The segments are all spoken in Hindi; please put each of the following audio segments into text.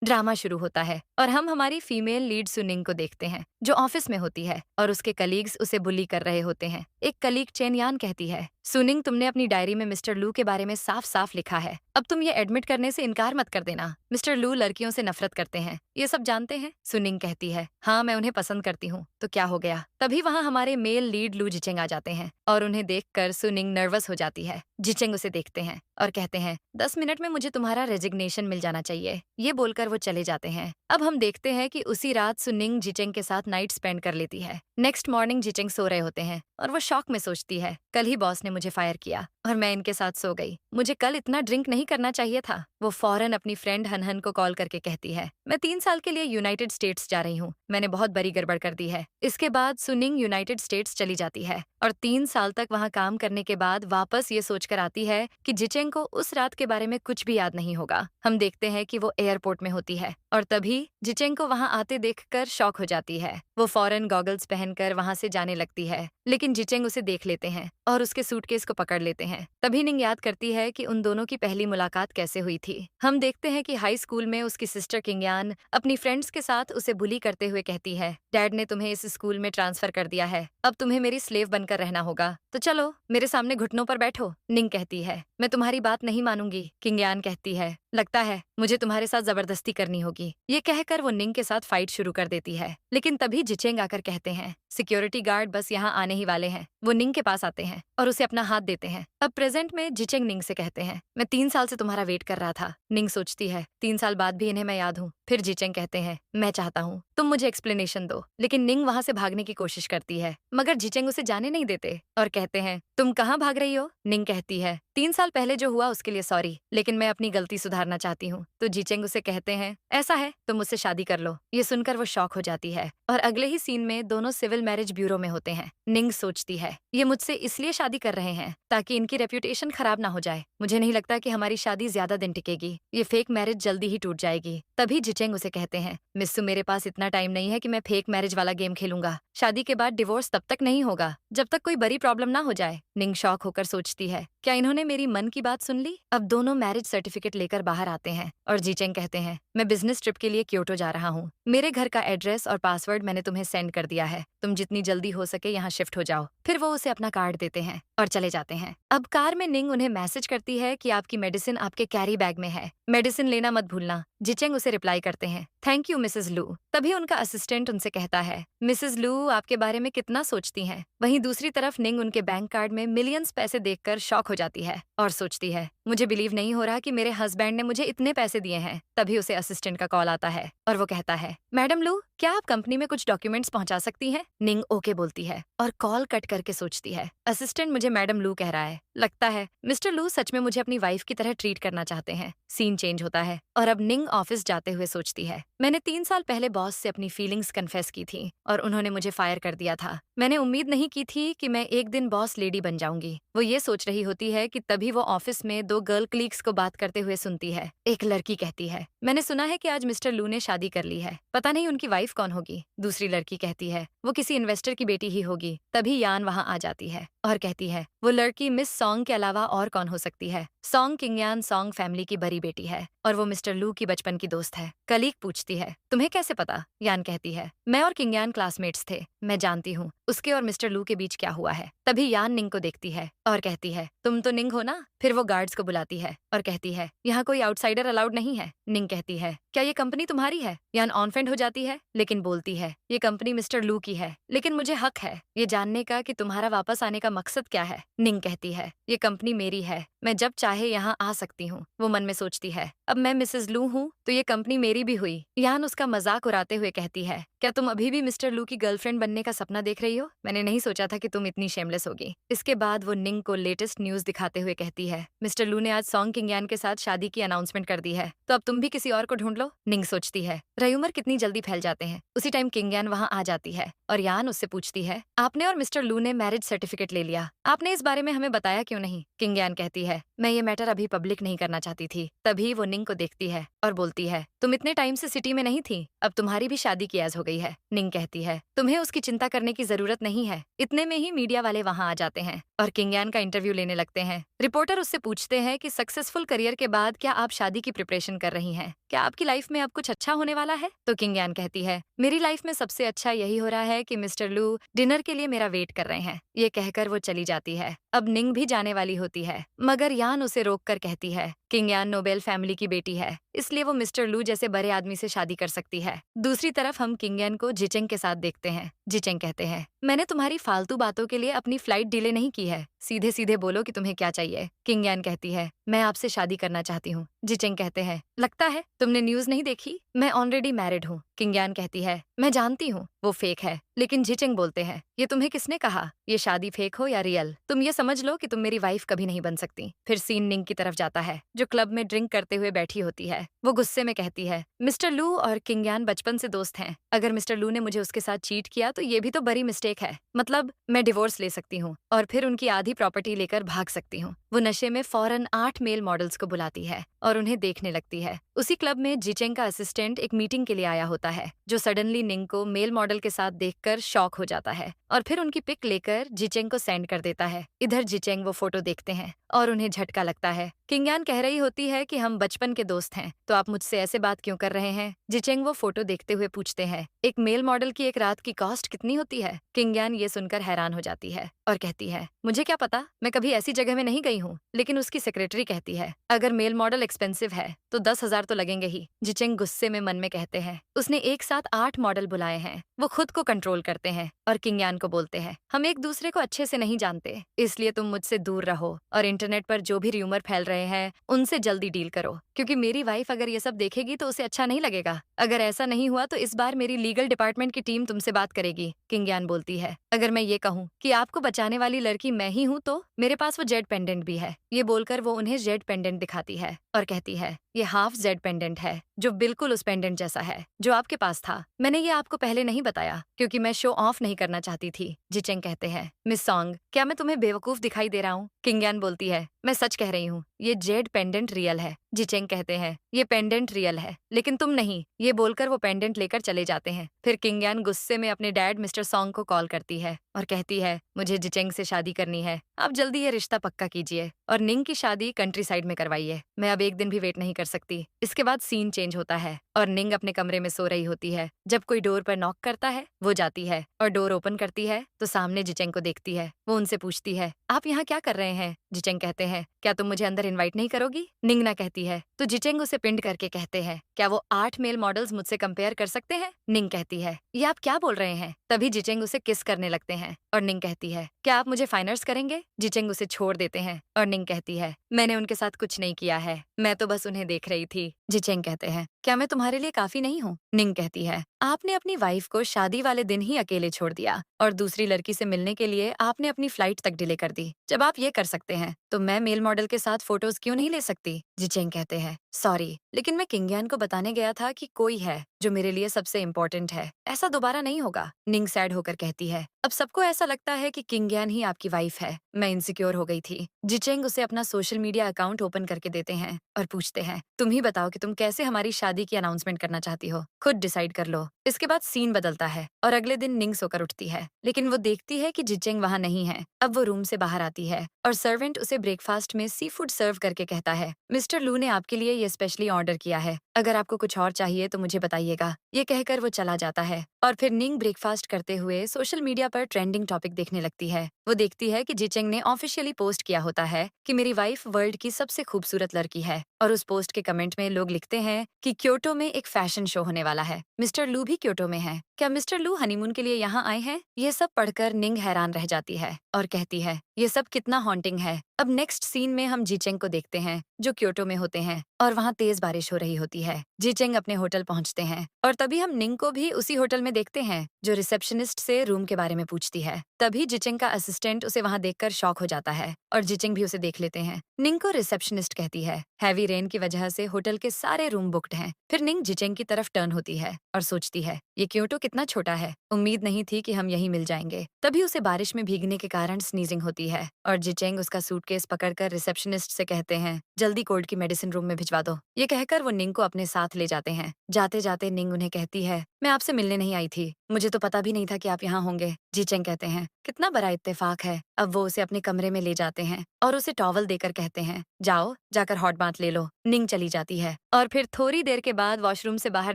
ड्रामा शुरू होता है और हम हमारी फीमेल लीड सुनिंग को देखते हैं जो ऑफिस में होती है और उसके कलीग्स उसे बुली कर रहे होते हैं। एक कलीग चेन यान कहती है, सुनिंग तुमने अपनी डायरी में मिस्टर लू के बारे में साफ साफ लिखा है, अब तुम ये एडमिट करने से इनकार मत कर देना। मिस्टर लू लड़कियों से नफरत करते हैं, ये सब जानते हैं। सुनिंग कहती है, हाँ मैं उन्हें पसंद करती हूँ, तो क्या हो गया। तभी वहाँ हमारे मेल लीड लू जिचेंग आ जाते हैं और उन्हें देखकर सुनिंग नर्वस हो जाती है। जिचेंग उसे देखते हैं और कहते हैं, 10 मिनट में मुझे तुम्हारा रेजिग्नेशन मिल जाना चाहिए। ये बोलकर वो चले जाते हैं। अब हम देखते हैं कि उसी रात सुनिंग जिचेंग के साथ नाइट स्पेंड कर लेती है। नेक्स्ट मॉर्निंग जिचेंग सो रहे होते हैं और वो शॉक में सोचती है, कल ही बॉस ने मुझे फायर किया और मैं इनके साथ सो गई। मुझे कल इतना ड्रिंक नहीं करना चाहिए था। वो फौरन अपनी फ्रेंड हनहन को कॉल करके कहती है, मैं 3 साल के लिए यूनाइटेड स्टेट्स जा रही हूँ, मैंने बहुत बड़ी गड़बड़ कर दी है। इसके बाद सुनिंग यूनाइटेड स्टेट्स चली जाती है और 3 साल तक वहाँ काम करने के बाद वापस ये सोचकर आती है कि जिचेंग को उस रात के बारे में कुछ भी याद नहीं होगा। हम देखते हैं कि वो एयरपोर्ट में होती है और तभी जिचेंग को वहाँ आते देखकर शॉक हो जाती है। वो फौरन गॉगल्स पहनकर वहाँ से जाने लगती है, लेकिन जिचेंग उसे देख लेते हैं और उसके सूटकेस को पकड़ लेते हैं। तभी निंग याद करती है कि उन दोनों की पहली मुलाकात कैसे हुई थी। हम देखते हैं कि हाई स्कूल में उसकी सिस्टर किंगयान अपनी फ्रेंड्स के साथ उसे बुली करते हुए कहती है, डैड ने तुम्हें इस स्कूल में ट्रांसफर कर दिया है, अब तुम्हें मेरी स्लेव बनकर रहना होगा, तो चलो मेरे सामने घुटनों पर बैठो। निंग कहती है, मैं तुम्हारी बात नहीं मानूंगी। किंगयान कहती है, लगता है मुझे तुम्हारे साथ जबरदस्ती करनी होगी। ये कहकर वो निंग के साथ फाइट शुरू कर देती है, लेकिन तभी जिचेंग आकर कहते हैं, सिक्योरिटी गार्ड बस यहाँ आने ही वाले हैं। वो निंग के पास आते हैं और उसे अपना हाथ देते हैं। अब प्रेजेंट में जिचेंग निंग से कहते हैं, मैं 3 साल से तुम्हारा वेट कर रहा था। निंग सोचती है, 3 साल बाद भी इन्हें मैं याद हूँ। फिर जिचेंग कहते हैं, मैं चाहता हूँ तुम मुझे एक्सप्लेनेशन दो। लेकिन निंग वहाँ से भागने की कोशिश करती है, मगर जिचेंग उसे जाने नहीं देते और कहते हैं, तुम कहाँ भाग रही हो। निंग कहती है, 3 साल पहले जो हुआ उसके लिए सॉरी, लेकिन मैं अपनी गलती सुधारना चाहती हूँ। तो जिचेंग उसे कहते हैं, ऐसा है तो मुझसे शादी कर लो। ये सुनकर वो शॉक हो जाती है और अगले ही सीन में दोनों सिविल मैरिज ब्यूरो में होते हैं। निंग सोचती है, ये मुझसे इसलिए शादी कर रहे हैं ताकि इनकी रेप्यूटेशन खराब ना हो जाए। मुझे नहीं लगता कि हमारी शादी ज्यादा दिन टिकेगी, ये फेक मैरिज जल्दी ही टूट जाएगी। तभी जिचेंग उसे कहते हैं, मिस्सू मेरे पास इतना टाइम नहीं है कि मैं फेक मैरिज वाला गेम खेलूंगा। शादी के बाद डिवोर्स तब तक नहीं होगा जब तक कोई बड़ी प्रॉब्लम ना हो जाए। निंग शॉक होकर सोचती है, क्या इन्होंने मेरी मन की बात सुन ली। अब दोनों मैरिज सर्टिफिकेट लेकर बाहर आते हैं और जिचेंग कहते हैं, मैं बिजनेस ट्रिप के लिए क्योटो जा रहा हूँ। मेरे घर का एड्रेस और पासवर्ड मैंने तुम्हें सेंड कर दिया है, तुम जितनी जल्दी हो सके यहाँ शिफ्ट हो जाओ। फिर वो उसे अपना कार्ड देते हैं और चले जाते हैं। अब कार में निंग उन्हें मैसेज करती है कि आपकी मेडिसिन आपके कैरी बैग में है, मेडिसिन लेना मत भूलना। जिचेंग उसे रिप्लाई करते हैं, थैंक यू मिसेस लू। तभी उनका असिस्टेंट उनसे कहता है, मिसेस लू आपके बारे में कितना सोचती हैं। वहीं दूसरी तरफ निंग उनके बैंक कार्ड में मिलियंस पैसे देखकर शॉक हो जाती है और सोचती है, मुझे बिलीव नहीं हो रहा कि मेरे हस्बैंड ने मुझे इतने पैसे दिए हैं। तभी उसे असिस्टेंट का कॉल आता है और वो कहता है, मैडम लू क्या आप कंपनी में कुछ डॉक्यूमेंट्स पहुंचा सकती हैं। निंग ओके बोलती है और कॉल कट करके सोचती है, असिस्टेंट मुझे मैडम लू कह रहा है, लगता है मिस्टर लू सच में मुझे अपनी वाइफ की तरह ट्रीट करना चाहते हैं। सीन चेंज होता है और अब निंग ऑफिस जाते हुए सोचती है, मैंने 3 साल पहले बॉस से अपनी फीलिंग्स कन्फेस की थी और उन्होंने मुझे फायर कर दिया था। मैंने उम्मीद नहीं की थी कि मैं एक दिन बॉस लेडी बन जाऊंगी। वो ये सोच रही होती है कि तभी वो ऑफिस में 2 गर्ल कलीग्स को बात करते हुए सुनती है। एक लड़की कहती है, मैंने सुना है कि आज मिस्टर लू ने शादी कर ली है, पता नहीं उनकी वाइफ कौन होगी। दूसरी लड़की कहती है, वो किसी इन्वेस्टर की बेटी ही होगी। तभी यान वहाँ आ जाती है और कहती है, वो लड़की मिस सॉन्ग के अलावा और कौन हो सकती है। सॉन्ग किंगयान सॉन्ग फैमिली की बड़ी बेटी है और वो मिस्टर लू की बचपन की दोस्त है। कलीग पूछती है, तुम्हें कैसे पता। यान कहती है, मैं और किंगयान क्लासमेट्स थे, मैं जानती हूँ उसके और मिस्टर लू के बीच क्या हुआ है। तभी यान निंग को देखती है और कहती है, तुम तो निंग हो ना। फिर वो गार्ड्स को बुलाती है और कहती है, यहाँ कोई आउटसाइडर अलाउड नहीं है। निंग कहती है, क्या ये कंपनी तुम्हारी है। यान ऑनफेंड हो जाती है लेकिन बोलती है, ये कंपनी मिस्टर लू की है, लेकिन मुझे हक है ये जानने का कि तुम्हारा वापस आने का मकसद क्या है। निंग कहती है, ये कंपनी मेरी है, मैं जब चाहे यहाँ आ सकती हूँ। वो मन में सोचती है, अब मैं मिसेस लू हूँ तो ये कंपनी मेरी भी हुई। यान उसका मजाक उड़ाते हुए कहती है, क्या तुम अभी भी मिस्टर लू की गर्लफ्रेंड बनने का सपना देख रही हो। मैंने नहीं सोचा था कि तुम इतनी शेमलेस होगी। इसके बाद वो निंग को लेटेस्ट न्यूज दिखाते हुए कहती है, मिस्टर लू ने आज सॉन्ग किंगयान के साथ शादी की अनाउंसमेंट कर दी है, तो अब तुम भी किसी और को ढूंढ लो। निंग सोचती है, रयूमर कितनी जल्दी फैल जाते हैं। उसी टाइम किंगयान वहाँ आ जाती है और यान उससे पूछती है, आपने और मिस्टर लू ने मैरिज सर्टिफिकेट ले लिया, आपने इस बारे में हमें बताया क्यों नहीं। किंगयान कहती है, मैं ये मैटर अभी पब्लिक नहीं करना चाहती थी। तभी वो निंग को देखती है और बोलती है, तुम इतने टाइम से सिटी में नहीं थी, अब तुम्हारी भी शादी की एज हो गई है। निंग कहती है, तुम्हें उसकी चिंता करने की जरूरत नहीं है। इतने में ही मीडिया वाले वहाँ आ जाते हैं और किंगयान का इंटरव्यू लेने लगते हैं। रिपोर्टर उससे पूछते हैं कि सक्सेसफुल करियर के बाद क्या आप शादी की प्रिपरेशन कर रही हैं? क्या आपकी लाइफ में अब कुछ अच्छा होने वाला है? तो किंगयान कहती है, मेरी लाइफ में सबसे अच्छा यही हो रहा है कि मिस्टर लू डिनर के लिए मेरा वेट कर रहे हैं। ये कहकर वो चली जाती है। अब निंग भी जाने वाली होती है, मगर यान उसे रोक कर कहती है, किंगयान नोबेल फैमिली की बेटी है, इसलिए वो मिस्टर लू जैसे बड़े आदमी से शादी कर सकती है। दूसरी तरफ हम किंगयान को जिचेंग के साथ देखते हैं। जिचेंग कहते हैं, मैंने तुम्हारी फालतू बातों के लिए अपनी फ्लाइट डिले नहीं की है, सीधे सीधे बोलो कि तुम्हें क्या चाहिए। किंगयान कहती है, मैं आपसे शादी करना चाहती हूँ। जिचेंग कहते हैं, लगता है तुमने न्यूज नहीं देखी, मैं ऑलरेडी मैरिड हूँ। किंगयान कहती है, मैं जानती हूँ वो फेक है, लेकिन जिचेंग बोलते हैं, ये तुम्हें किसने कहा ये शादी फेक हो या रियल? तुम ये समझ लो कि तुम मेरी वाइफ कभी नहीं बन सकती। फिर सीन निंग की तरफ जाता है, जो क्लब में ड्रिंक करते हुए बैठी होती है। वो गुस्से में कहती है, मिस्टर लू और किंगयान बचपन से दोस्त हैं। अगर मिस्टर लू ने मुझे उसके साथ चीट किया तो ये भी तो बड़ी मिस्टेक है। मतलब मैं डिवोर्स ले सकती हूँ और फिर उनकी आधी प्रॉपर्टी लेकर भाग सकती हूँ। वो नशे में फौरन 8 मेल मॉडल्स को बुलाती है और उन्हें देखने लगती है। उसी क्लब में जिचेंग का असिस्टेंट एक मीटिंग के लिए आया होता है, जो सडनली निंग को मेल मॉडल के साथ देखकर शॉक हो जाता है और फिर उनकी पिक लेकर जिचेंग को सेंड कर देता है। इधर जिचेंग वो फोटो देखते हैं और उन्हें झटका लगता है। किंगयान कह रही होती है कि हम बचपन के दोस्त हैं, तो आप मुझसे ऐसे बात क्यों कर रहे हैं? जिचेंग वो फोटो देखते हुए पूछते हैं, एक मेल मॉडल की एक रात की कॉस्ट कितनी होती है? किंगयान ये सुनकर हैरान हो जाती है और कहती है, मुझे क्या पता, मैं कभी ऐसी जगह में नहीं गई हूँ। लेकिन उसकी सेक्रेटरी कहती है, अगर मेल मॉडल एक्सपेंसिव है तो 10,000 तो लगेंगे ही। जिचेंग गुस्से में मन में कहते हैं, उसने एक साथ 8 मॉडल बुलाए हैं। वो खुद को कंट्रोल करते हैं और किंगयान को बोलते हैं, हम एक दूसरे को अच्छे से नहीं जानते, इसलिए तुम मुझसे दूर रहो और इंटरनेट पर जो भी र्यूमर फैल रहे हैं उनसे जल्दी डील करो, क्योंकि मेरी वाइफ अगर ये सब देखेगी तो उसे अच्छा नहीं लगेगा। अगर ऐसा नहीं हुआ तो इस बार मेरी लीगल डिपार्टमेंट की टीम तुमसे बात करेगी। किंगयान बोलती है, अगर मैं ये कहूँ कि आपको बचाने वाली लड़की मैं ही हूँ तो मेरे पास वो जेड पेंडेंट भी है। ये बोलकर वो उन्हें जेड पेंडेंट दिखाती है और कहती है, ये हाफ जेड पेंडेंट है, जो बिल्कुल उस पेंडेंट जैसा है जो आपके पास था। मैंने ये आपको पहले नहीं बताया क्योंकि मैं शो ऑफ नहीं करना चाहती थी। जिचेंग कहते हैं, मिस सॉन्ग, क्या मैं तुम्हें बेवकूफ दिखाई दे रहा हूँ? किंगयान बोलती है, मैं सच कह रही हूँ, ये जेड पेंडेंट रियल है। जिचेंग कहते हैं, ये पेंडेंट रियल है, लेकिन तुम नहीं। ये बोलकर वो पेंडेंट लेकर चले जाते हैं। फिर किंगयान गुस्से में अपने डैड मिस्टर सॉन्ग को कॉल करती है और कहती है, मुझे जिचेंग से शादी करनी है, आप जल्दी ये रिश्ता पक्का कीजिए और निंग की शादी कंट्री साइड में करवाइए। मैं अब एक दिन भी वेट नहीं कर सकती। इसके बाद सीन चेंज होता है और निंग अपने कमरे में सो रही होती है। जब कोई डोर पर नॉक करता है, वो जाती है और डोर ओपन करती है तो सामने जिचेंग को देखती है। वो उनसे पूछती है, आप यहाँ क्या कर रहे हैं? जिचेंग कहते हैं, क्या तुम मुझे अंदर इनवाइट नहीं करोगी? निंग ना कहती है तो जिचेंग उसे पिंड करके कहते हैं, क्या वो 8 मेल मॉडल्स मुझसे कंपेयर कर सकते हैं? निंग कहती है, ये आप क्या बोल रहे हैं? तभी जिचेंग उसे किस करने लगते हैं और निंग कहती है, क्या आप मुझे फाइनर्स करेंगे? जिचेंग उसे छोड़ देते हैं और निंग कहती है, मैंने उनके साथ कुछ नहीं किया है, मैं तो बस उन्हें देख रही थी। जिचेंग कहते हैं, क्या मैं तुम्हारे लिए काफी नहीं हूँ? निंग कहती है, आपने अपनी वाइफ को शादी वाले दिन ही अकेले छोड़ दिया और दूसरी लड़की से मिलने के लिए आपने अपनी फ्लाइट तक डिले कर दी। जब आप ये कर सकते हैं तो मैं मेल मॉडल के साथ फोटोज क्यों नहीं ले सकती? जिचेंग कहते हैं, सॉरी, लेकिन मैं किंगयान को बताने गया था कि कोई है जो मेरे लिए सबसे इम्पोर्टेंट है, ऐसा दोबारा नहीं होगा। निंग सैड होकर कहती है, अब सबको ऐसा लगता है कि किंगयान ही आपकी वाइफ है, मैं इनसिक्योर हो गई थी। जिचेंग उसे अपना सोशल मीडिया अकाउंट ओपन करके देते हैं और पूछते हैं, तुम ही बताओ कि तुम कैसे हमारी शादी की अनाउंसमेंट करना चाहती हो, खुद डिसाइड कर लो। इसके बाद सीन बदलता है और अगले दिन निंग सोकर उठती है, लेकिन वो देखती है कि जिचेंग वहाँ नहीं है। अब वो रूम से बाहर आती है और सर्वेंट उसे ब्रेकफास्ट में सी फूड सर्व करके कहता है, मिस्टर लू ने आपके लिए ये स्पेशली ऑर्डर किया है, अगर आपको कुछ और चाहिए तो मुझे बताइएगा। ये कहकर वो चला जाता है और फिर निंग ब्रेकफास्ट करते हुए सोशल मीडिया पर ट्रेंडिंग टॉपिक देखने लगती है। वो देखती है कि जिचेंग ने ऑफिशियली पोस्ट किया होता है कि मेरी वाइफ वर्ल्ड की सबसे खूबसूरत लड़की है और उस पोस्ट के कमेंट में लोग लिखते हैं कि क्योटो में एक फैशन शो होने वाला है, मिस्टर लू भी क्योटो में है, क्या मिस्टर लू हनीमून के लिए यहाँ आए हैं? ये सब पढ़कर निंग हैरान रह जाती है और कहती है, ये सब कितना हॉन्टिंग है। अब नेक्स्ट सीन में हम जिचेंग को देखते हैं जो क्योटो में होते हैं और वहाँ तेज बारिश हो रही होती है। जिचेंग अपने होटल पहुँचते हैं और तभी हम निंग को भी उसी होटल में देखते हैं जो रिसेप्शनिस्ट से रूम के बारे में पूछती है। तभी जिचेंग का असिस्टेंट उसे वहाँ देखकर शॉक हो जाता है और जिचेंग भी उसे देख लेते हैं। निंग को रिसेप्शनिस्ट कहती है, हैवी रेन की वजह से होटल के सारे रूम बुक्ड हैं। फिर निंग जिचेंग की तरफ टर्न होती है और सोचती है, ये क्योटो कितना छोटा है, उम्मीद नहीं थी कि हम यहीं मिल जाएंगे। तभी उसे बारिश में भीगने के कारण स्नीजिंग होती है और जिचेंग उसका सूटकेस पकड़कर रिसेप्शनिस्ट से कहते हैं, जल्दी कोल्ड की मेडिसिन रूम में भिजवा दो। ये कहकर वो निंग को अपने साथ ले जाते हैं। जाते जाते निंग उन्हें कहती है, मैं आपसे मिलने नहीं आई थी, मुझे तो पता भी नहीं था कि आप यहाँ होंगे। जीचेंग कहते हैं, कितना बड़ा इत्तेफाक है। अब वो उसे अपने कमरे में ले जाते हैं और उसे टॉवल देकर कहते हैं, जाओ जाकर हॉट बाथ ले लो। निंग चली जाती है और फिर थोड़ी देर के बाद वॉशरूम से बाहर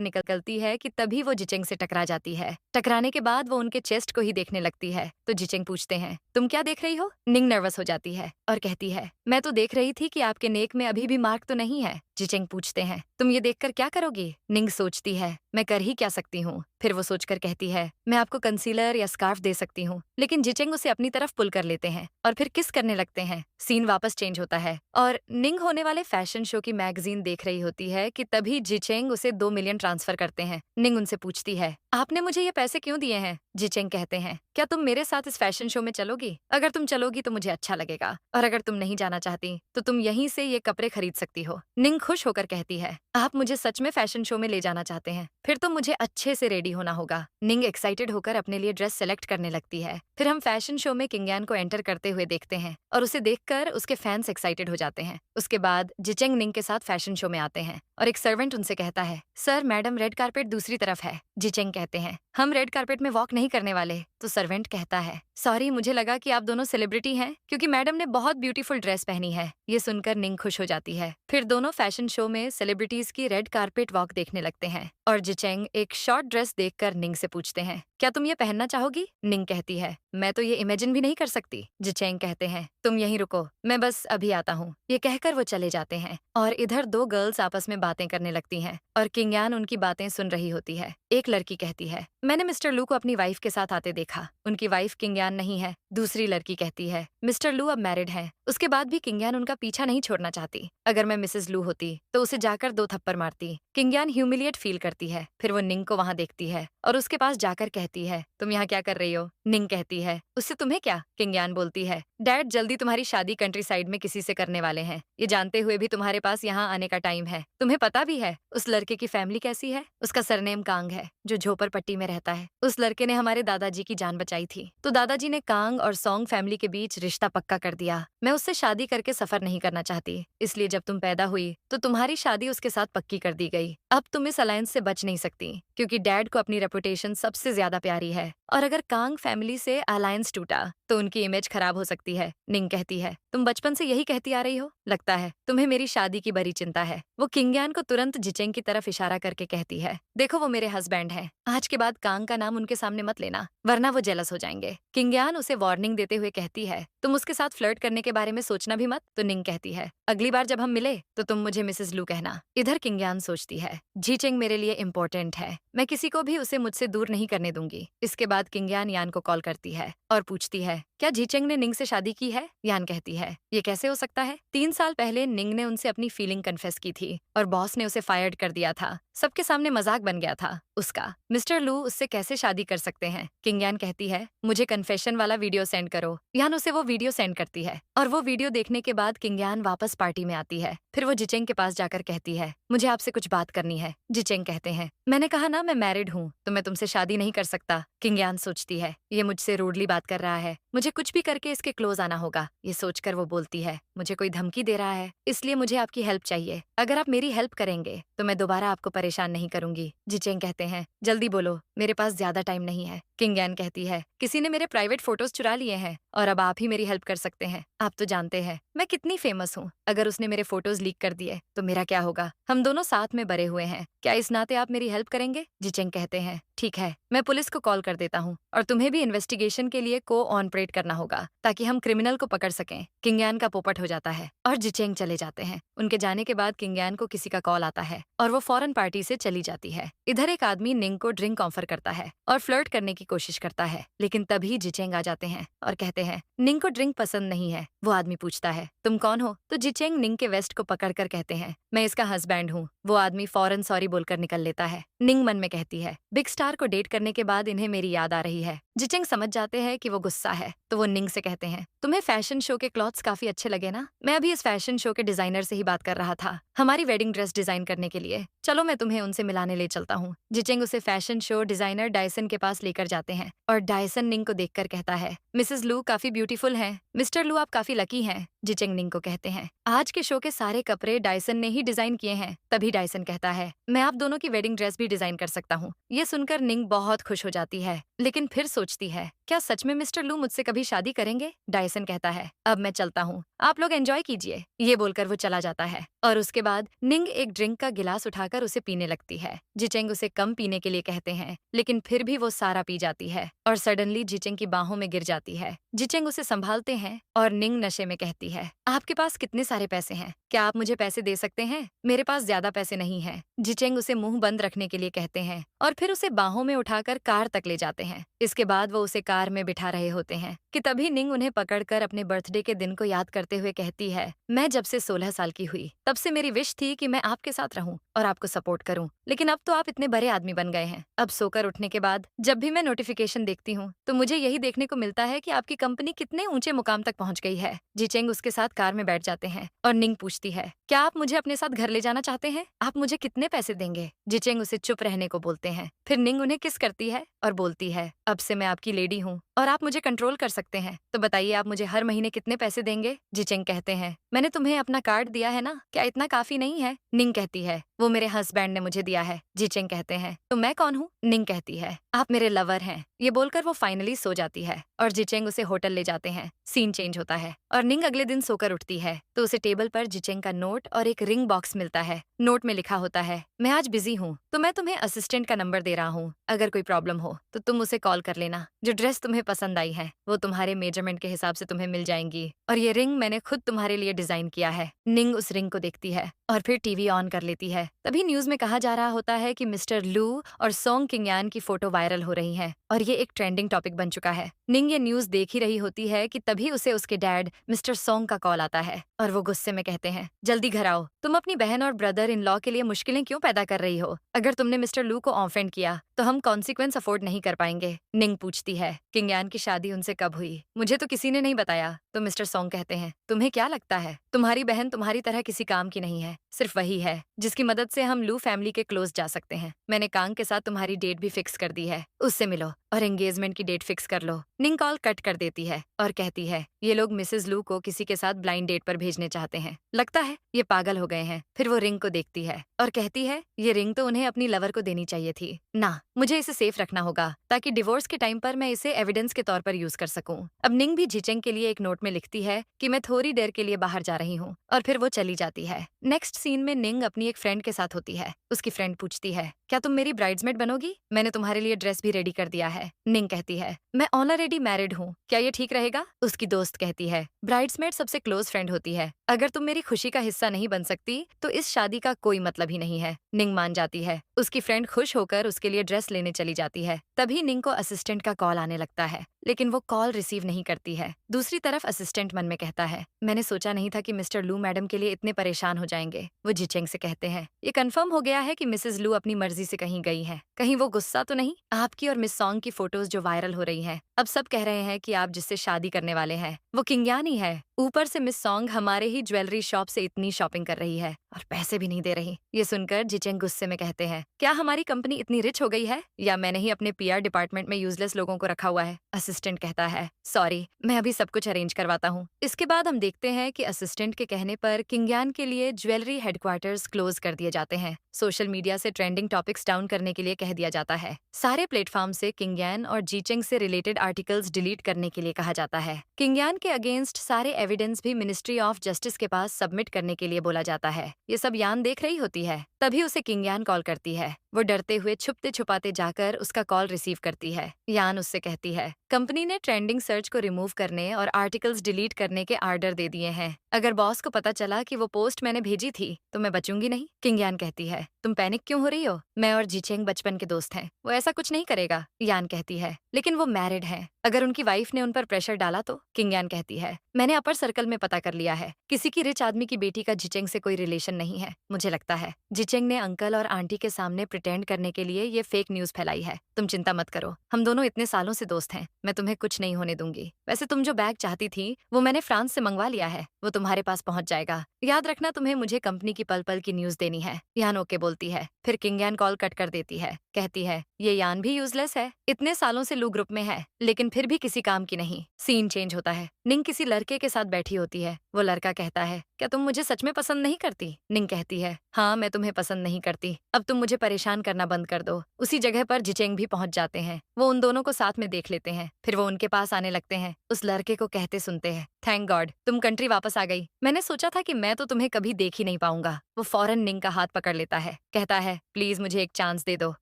निकलती है कि तभी वो जिचेंग से टकरा जाती है। टकराने के बाद वो उनके चेस्ट को ही देखने लगती है तो जिचेंग पूछते हैं, तुम क्या देख रही हो? निंग नर्वस हो जाती है और कहती है, मैं तो देख रही थी कि आपके नेक में अभी भी मार्क तो नहीं है। जिचेंग पूछते हैं, तुम ये देखकर क्या करोगी? निंग सोचती है, मैं कर ही क्या सकती हूँ। फिर वो सोचकर कहती है, मैं आपको कंसीलर या स्कार्फ दे सकती हूँ। लेकिन जिचेंग उसे अपनी तरफ पुल कर लेते हैं और फिर किस करने लगते हैं। सीन वापस चेंज होता है और निंग होने वाले फैशन शो की मैगजीन देख रही होती है कि तभी जिचेंग उसे 2 मिलियन ट्रांसफर करते हैं। निंग उनसे पूछती है, आपने मुझे ये पैसे क्यों दिए हैं? जिचेंग कहते हैं, क्या तुम मेरे साथ इस फैशन शो में चलोगी? अगर तुम चलोगी तो मुझे अच्छा लगेगा और अगर तुम नहीं जाना चाहती तो तुम यहीं से ये कपड़े खरीद सकती हो। निंग खुश होकर कहती है, आप मुझे सच में फैशन शो में ले जाना चाहते हैं, फिर तो मुझे अच्छे से रेडी होना होगा। निंग एक्साइटेड होकर अपने लिए ड्रेस सेलेक्ट करने लगती है। फिर हम फैशन शो में किंगयान को एंटर करते हुए देखते हैं और उसे देखकर उसके फैंस एक्साइटेड हो जाते हैं। उसके बाद जिचेंग निंग के साथ फैशन शो में आते हैं और एक सर्वेंट उनसे कहता है, सर मैडम रेड कारपेट दूसरी तरफ है। जिचेंग कहते हैं, हम रेड कारपेट में वॉक नहीं करने वाले। तो सर्वेंट कहता है, सॉरी मुझे लगा कि आप दोनों सेलिब्रिटी हैं क्योंकि मैडम ने बहुत ब्यूटीफुल ड्रेस पहनी है। ये सुनकर निंग खुश हो जाती है। फिर दोनों फैशन शो में सेलिब्रिटीज की रेड कारपेट वॉक देखने लगते हैं और जिचेंग एक शॉर्ट ड्रेस देखकर निंग से पूछते हैं, क्या तुम ये पहनना चाहोगी? निंग कहती है, मैं तो ये इमेजिन भी नहीं कर सकती। जिचेंग कहते हैं, तुम यहीं रुको, मैं बस अभी आता हूँ। ये कहकर वो चले जाते हैं और इधर दो गर्ल्स आपस में बातें करने लगती हैं और किंगयान उनकी बातें सुन रही होती है। एक लड़की कहती है, मैंने मिस्टर लू को अपनी वाइफ के साथ आते देखा। उनकी वाइफ किंगयान नहीं है। दूसरी लड़की कहती है, मिस्टर लू अब मैरिड है, उसके बाद भी किंगयान उनका पीछा नहीं छोड़ना चाहती। अगर मैं मिसेस लू होती तो उसे जाकर 2 थप्पड़ मारती। किंगयान ह्यूमिलिएट फील करती है। फिर वो निंग को वहाँ देखती है और उसके पास जाकर कहती है, तुम यहाँ क्या कर रही हो? निंग कहती है, उससे तुम्हें क्या? किंगयान बोलती है, डैड जल्दी तुम्हारी शादी कंट्री साइड में किसी से करने वाले हैं। ये जानते हुए भी तुम्हारे पास यहाँ आने का टाइम है। तुम्हें पता भी है उस लड़के की फैमिली कैसी है? उसका सरनेम कांग है जो झोपड़पट्टी में रहता है। उस लड़के ने हमारे दादाजी की जान बचाई थी तो दादाजी ने कांग और सॉन्ग फैमिली के बीच रिश्ता पक्का कर दिया। मैं उससे शादी करके सफर नहीं करना चाहती, इसलिए जब तुम पैदा हुई तो तुम्हारी शादी उसके साथ पक्की कर दी गई। अब तुम इस अलायंस से बच नहीं सकती क्योंकि डैड को अपनी रेपुटेशन सबसे ज्यादा प्यारी है और अगर कांग फैमिली से अलायंस टूटा तो उनकी इमेज खराब हो सकती है। निंग कहती है, तुम बचपन से यही कहती आ रही हो, लगता है तुम्हें मेरी शादी की बड़ी चिंता है। वो किंगयान को तुरंत जिचेंग की तरफ इशारा करके कहती है, देखो वो मेरे हस्बैंड हैं, आज के बाद कांग का नाम उनके सामने मत लेना वरना वो जेलस हो जाएंगे। किंगयान उसे वार्निंग देते हुए कहती है, तुम उसके साथ फ्लर्ट करने के बारे में सोचना भी मत। तो निंग कहती है, अगली बार जब हम मिले तो तुम मुझे मिसेस लू कहना। इधर किंगयान सोचती है, जिचेंग मेरे लिए इम्पोर्टेंट है, मैं किसी को भी उसे मुझसे दूर नहीं करने दूंगी। इसके बाद किंगयान यान को कॉल करती है और पूछती है, क्या जिचेंग ने निंग से शादी की है? यान कहती है, ये कैसे हो सकता है? 3 साल पहले निंग ने उनसे अपनी फीलिंग कन्फेस की थी और बॉस ने उसे फायर्ड कर दिया था। सबके सामने मजाक बन गया था उसका। मिस्टर लू उससे कैसे शादी कर सकते हैं? किंगयान कहती है, मुझे कन्फेशन वाला वीडियो सेंड करो। यान उसे वो वीडियो सेंड करती है और वो वीडियो देखने के बाद किंगयान वापस पार्टी में आती है। फिर वो जिचेंग के पास जाकर कहती है, मुझे आपसे कुछ बात करनी है। जिचेंग कहते हैं, मैंने कहा ना मैं मैरिड हूँ तो मैं तुमसे शादी नहीं कर सकता। किंगयान सोचती है, ये मुझसे रूडली बात कर रहा है, मुझे कुछ भी करके इसके क्लोज आना होगा। ये सोचकर वो बोलती है, मुझे कोई धमकी दे रहा है इसलिए मुझे आपकी हेल्प चाहिए। अगर आप मेरी हेल्प करेंगे तो मैं दोबारा आपको परेशान नहीं करूंगी। जिचेंग कहते हैं, जल्दी बोलो, मेरे पास ज्यादा टाइम नहीं है। किंगयान कहती है, किसी ने मेरे प्राइवेट फोटोज चुरा लिए हैं और अब आप ही मेरी हेल्प कर सकते हैं। आप तो जानते हैं मैं कितनी फेमस हूँ, अगर उसने मेरे फोटोज लीक कर दिए तो मेरा क्या होगा? हम दोनों साथ में बड़े हुए हैं, क्या इस नाते आप मेरी हेल्प करेंगे? जिचेंग कहते हैं, ठीक है, मैं पुलिस को कॉल कर देता हूँ और तुम्हें भी इन्वेस्टिगेशन के लिए ऑपरेट करना होगा ताकि हम क्रिमिनल को पकड़ सकें। किंगयान का पोपट हो जाता है और जिचेंग चले जाते हैं। उनके जाने के बाद किंगयान को किसी का कॉल आता है और वो फौरन पार्टी से चली जाती है। इधर एक आदमी निंग को ड्रिंक ऑफर करता है और फ्लर्ट करने की कोशिश करता है, लेकिन तभी जिचेंग आ जाते हैं और कहते हैं, निंग को ड्रिंक पसंद नहीं है। वो आदमी पूछता है, तुम कौन हो? तो जिचेंग निंग के वेस्ट को पकड़कर कहते हैं, मैं इसका हस्बैंड हूँ। वो आदमी फौरन सॉरी बोलकर निकल लेता है। निंग मन में कहती है, बिग स्टार को डेट करने के बाद इन्हें मेरी याद आ रही है। जिचेंग समझ जाते हैं कि वो गुस्सा है तो वो निंग से कहते हैं, तुम्हें फैशन शो के क्लॉथ्स काफी अच्छे लगे ना? मैं अभी इस फैशन शो के डिजाइनर से ही बात कर रहा था, हमारी वेडिंग ड्रेस डिजाइन करने के लिए। चलो मैं तुम्हें उनसे मिलाने ले चलता हूँ। जिचेंग उसे फैशन शो डिजाइनर डायसन के पास लेकर जाते हैं और डायसन निंग को देखकर कहता है, मिसेस लू काफी ब्यूटीफुल हैं। मिस्टर लू आप काफी लकी हैं। जिचेंग निंग को कहते हैं, आज के शो के सारे कपड़े डायसन ने ही डिजाइन किए हैं। तभी डायसन कहता है, मैं आप दोनों की वेडिंग ड्रेस भी डिजाइन कर सकता हूँ। ये सुनकर निंग बहुत खुश हो जाती है, लेकिन फिर सोचती है, क्या सच में मिस्टर लू मुझसे कभी शादी करेंगे? डायसन कहता है, अब मैं चलता हूँ, आप लोग एंजॉय कीजिए। ये बोलकर वो चला जाता है और उसके बाद निंग एक ड्रिंक का गिलास उठाकर उसे पीने लगती है। जिचेंग उसे कम पीने के लिए कहते हैं, लेकिन फिर भी वो सारा पी जाती है और सडनली जिचेंग की बाहों में गिर जाती है। जिचेंग उसे संभालते हैं और निंग नशे में कहती है, आपके पास कितने सारे पैसे हैं? क्या आप मुझे पैसे दे सकते हैं? मेरे पास ज्यादा पैसे नहीं हैं। जिचेंग उसे मुंह बंद रखने के लिए कहते हैं और फिर उसे बाहों में उठाकर कार तक ले जाते हैं। इसके बाद वो उसे कार में बिठा रहे होते हैं कि तभी निंग उन्हें पकड़कर अपने बर्थडे के दिन को याद करते हुए कहती है, मैं जब से 16 साल की हुई तब से मेरी विश थी कि मैं आपके साथ रहूं और आपको सपोर्ट करूं, लेकिन अब तो आप इतने बड़े आदमी बन गए हैं। अब सोकर उठने के बाद जब भी मैं नोटिफिकेशन देखती हूँ तो मुझे यही देखने को मिलता है कि आपकी कंपनी कितने ऊंचे मुकाम तक पहुंच गई है। जिचेंग उसके साथ कार में बैठ जाते हैं और निंग पूछती है, क्या आप मुझे अपने साथ घर ले जाना चाहते हैं? आप मुझे कितने पैसे देंगे? जिचेंग उसे चुप रहने को बोलते हैं। फिर निंग उन्हें किस करती है और बोलती है, अब से मैं आपकी लेडी हूँ और आप मुझे कंट्रोल कर सकते हैं, तो बताइए आप मुझे हर महीने कितने पैसे देंगे? जिचेंग कहते हैं, मैंने तुम्हें अपना कार्ड दिया है ना, क्या इतना काफी नहीं है? निंग कहती है, वो मेरे हस्बैंड ने मुझे दिया है। जिचेंग कहते हैं, तो मैं कौन हूँ? निंग कहती है, आप मेरे लवर हैं। ये बोलकर वो फाइनली सो जाती है और जिचेंग उसे होटल ले जाते हैं। सीन चेंज होता है और निंग अगले दिन सोकर उठती है तो उसे टेबल पर जिचेंग का नोट और एक रिंग बॉक्स मिलता है। नोट में लिखा होता है, मैं आज बिजी हूँ तो मैं तुम्हें असिस्टेंट का नंबर दे रहा हूँ, अगर कोई प्रॉब्लम हो तो तुम उसे कॉल कर लेना। जो ड्रेस तुम्हें पसंद आई है वो तुम्हारे मेजरमेंट के हिसाब से तुम्हें मिल जाएंगी और ये रिंग मैंने खुद तुम्हारे लिए डिजाइन किया है। निंग उस रिंग को देखती है और फिर टीवी ऑन कर लेती है। तभी न्यूज में कहा जा रहा होता है कि मिस्टर लू और सोंग किंगयान की फोटो वायरल हो रही है और ये एक ट्रेंडिंग टॉपिक बन चुका है। निंग ये न्यूज देख ही रही होती है कि तभी उसे उसके डैड मिस्टर सोंग का कॉल आता है और वो गुस्से में कहते हैं, जल्दी घर आओ, तुम अपनी बहन और ब्रदर इन लॉ के लिए मुश्किलें क्यों पैदा कर रही हो? अगर तुमने मिस्टर लू को ऑफेंड किया तो हम कॉन्सिक्वेंस अफोर्ड नहीं कर पाएंगे। निंग पूछती है, किंगयान की शादी उनसे कब हुई? मुझे तो किसी ने नहीं बताया। तो मिस्टर सोंग कहते हैं, तुम्हें क्या लगता है तुम्हारी बहन तुम्हारी तरह किसी काम की नहीं है, सिर्फ वही है जिसकी मदद से हम लू फैमिली के क्लोज जा सकते हैं। मैंने कांग के साथ तुम्हारी डेट भी फिक्स कर दी है, उससे मिलो और एंगेजमेंट की डेट फिक्स कर लो। निंग कॉल कट कर देती है और कहती है, ये लोग मिसेस लू को किसी के साथ ब्लाइंड डेट पर भेजने चाहते हैं, लगता है ये पागल हो गए हैं। फिर वो रिंग को देखती है और कहती है, ये रिंग तो उन्हें अपनी लवर को देनी चाहिए थी ना, मुझे इसे सेफ रखना होगा ताकि डिवोर्स के टाइम पर मैं इसे एविडेंस के तौर पर यूज कर सकूं। अब निंग भी जिचेंग के लिए एक नोट में लिखती है कि मैं थोड़ी देर के लिए बाहर जा रही हूँ और फिर वो चली जाती है। नेक्स्ट सीन में निंग अपनी एक फ्रेंड के साथ होती है। उसकी फ्रेंड पूछती है, क्या तुम मेरी ब्राइड्समेड बनोगी? मैंने तुम्हारे लिए ड्रेस भी रेडी कर दिया है। निंग कहती है, मैं ऑलरेडी मैरिड हूँ, क्या ये ठीक रहेगा? उसकी दोस्त कहती है, ब्राइड्समेड सबसे क्लोज फ्रेंड होती है, अगर तुम मेरी खुशी का हिस्सा नहीं बन सकती तो इस शादी का कोई मतलब ही नहीं है। निंग मान जाती है। उसकी फ्रेंड खुश होकर उसके लिए ड्रेस लेने चली जाती है। तभी निंग को असिस्टेंट का कॉल आने लगता है, लेकिन वो कॉल रिसीव नहीं करती है। दूसरी तरफ असिस्टेंट मन में कहता है, मैंने सोचा नहीं था कि मिस्टर लू मैडम के लिए इतने परेशान हो जाएंगे। वो जिचेंग से कहते हैं, ये कंफर्म हो गया है कि मिसेस लू अपनी मर्जी से कहीं गई हैं, कहीं वो गुस्सा तो नहीं? आपकी और मिस सॉन्ग की फोटोज जो वायरल हो रही हैं, अब सब कह रहे हैं कि आप जिससे शादी करने वाले हैं वो किंगयान ही है। ऊपर से मिस सॉन्ग हमारे ही ज्वेलरी शॉप से इतनी शॉपिंग कर रही है और पैसे भी नहीं दे रही। ये सुनकर जिचेंग गुस्से में कहते हैं, क्या हमारी कंपनी इतनी रिच हो गई है या मैंने ही अपने पीआर डिपार्टमेंट में यूजलेस लोगों को रखा हुआ है? असिस्टेंट कहता है, सॉरी, मैं अभी सब कुछ अरेंज करवाता हूँ। इसके बाद हम देखते हैं कि असिस्टेंट के कहने पर किंगयान के लिए ज्वेलरी हेडक्वार्टर्स क्लोज कर दिए जाते हैं। सोशल मीडिया से ट्रेंडिंग टॉपिक्स डाउन करने के लिए कह दिया जाता है। सारे प्लेटफॉर्म से किंगयान और जिचेंग से रिलेटेड आर्टिकल्स डिलीट करने के लिए कहा जाता है। किंगयान के अगेंस्ट सारे एविडेंस भी मिनिस्ट्री ऑफ जस्टिस के पास सबमिट करने के लिए बोला जाता है। ये सब यान देख रही होती है। तभी उसे किंगयान कॉल करती है। वो डरते हुए छुपते छुपाते जाकर उसका कॉल रिसीव करती है। यान उससे कहती है, कंपनी ने ट्रेंडिंग सर्च को रिमूव करने और आर्टिकल्स डिलीट करने के आर्डर दे दिए हैं। अगर बॉस को पता चला कि वो पोस्ट मैंने भेजी थी तो मैं बचूंगी नहीं। किंगयान कहती है, तुम पैनिक क्यों हो रही हो? मैं और जीचेंग बचपन के दोस्त हैं, वो ऐसा कुछ नहीं करेगा, यान कहती है। लेकिन वो मैरिड है, अगर उनकी वाइफ ने उन पर प्रेशर डाला तो? किंग यान कहती है, मैंने अपर सर्कल में पता कर लिया है, किसी की रिच आदमी की बेटी का जिचेंग से कोई रिलेशन नहीं है। मुझे लगता है जिचेंग ने अंकल और आंटी के सामने प्रिटेंड करने के लिए ये फेक न्यूज फैलाई है। तुम चिंता मत करो, हम दोनों इतने सालों से दोस्त हैं, मैं तुम्हें कुछ नहीं होने दूंगी। वैसे तुम जो बैग चाहती थी वो मैंने फ्रांस से मंगवा लिया है, वो तुम्हारे पास पहुंच जाएगा। याद रखना तुम्हें मुझे कंपनी की पल पल की न्यूज देनी है। यान ओके बोलती है, फिर किंग यान कॉल कट कर देती है। कहती है, ये यान भी यूजलेस है, इतने सालों से लू ग्रुप में है लेकिन फिर भी किसी काम की नहीं। सीन चेंज होता है, निंग किसी लड़के के साथ बैठी होती है। वो लड़का कहता है, क्या तुम मुझे सच में पसंद नहीं करती? निंग कहती है, हाँ मैं तुम्हें पसंद नहीं करती, अब तुम मुझे परेशान करना बंद कर दो। उसी जगह पर जिचेंग भी पहुंच जाते हैं, वो उन दोनों को साथ में देख लेते हैं, फिर वो उनके पास आने लगते हैं। उस लड़के को कहते सुनते हैं, थैंक गॉड तुम कंट्री वापस आ गई, मैंने सोचा था कि मैं तो तुम्हें कभी देख ही नहीं पाऊंगा। वो फौरन निंग का हाथ पकड़ लेता है, कहता है, प्लीज मुझे एक चांस दे दो,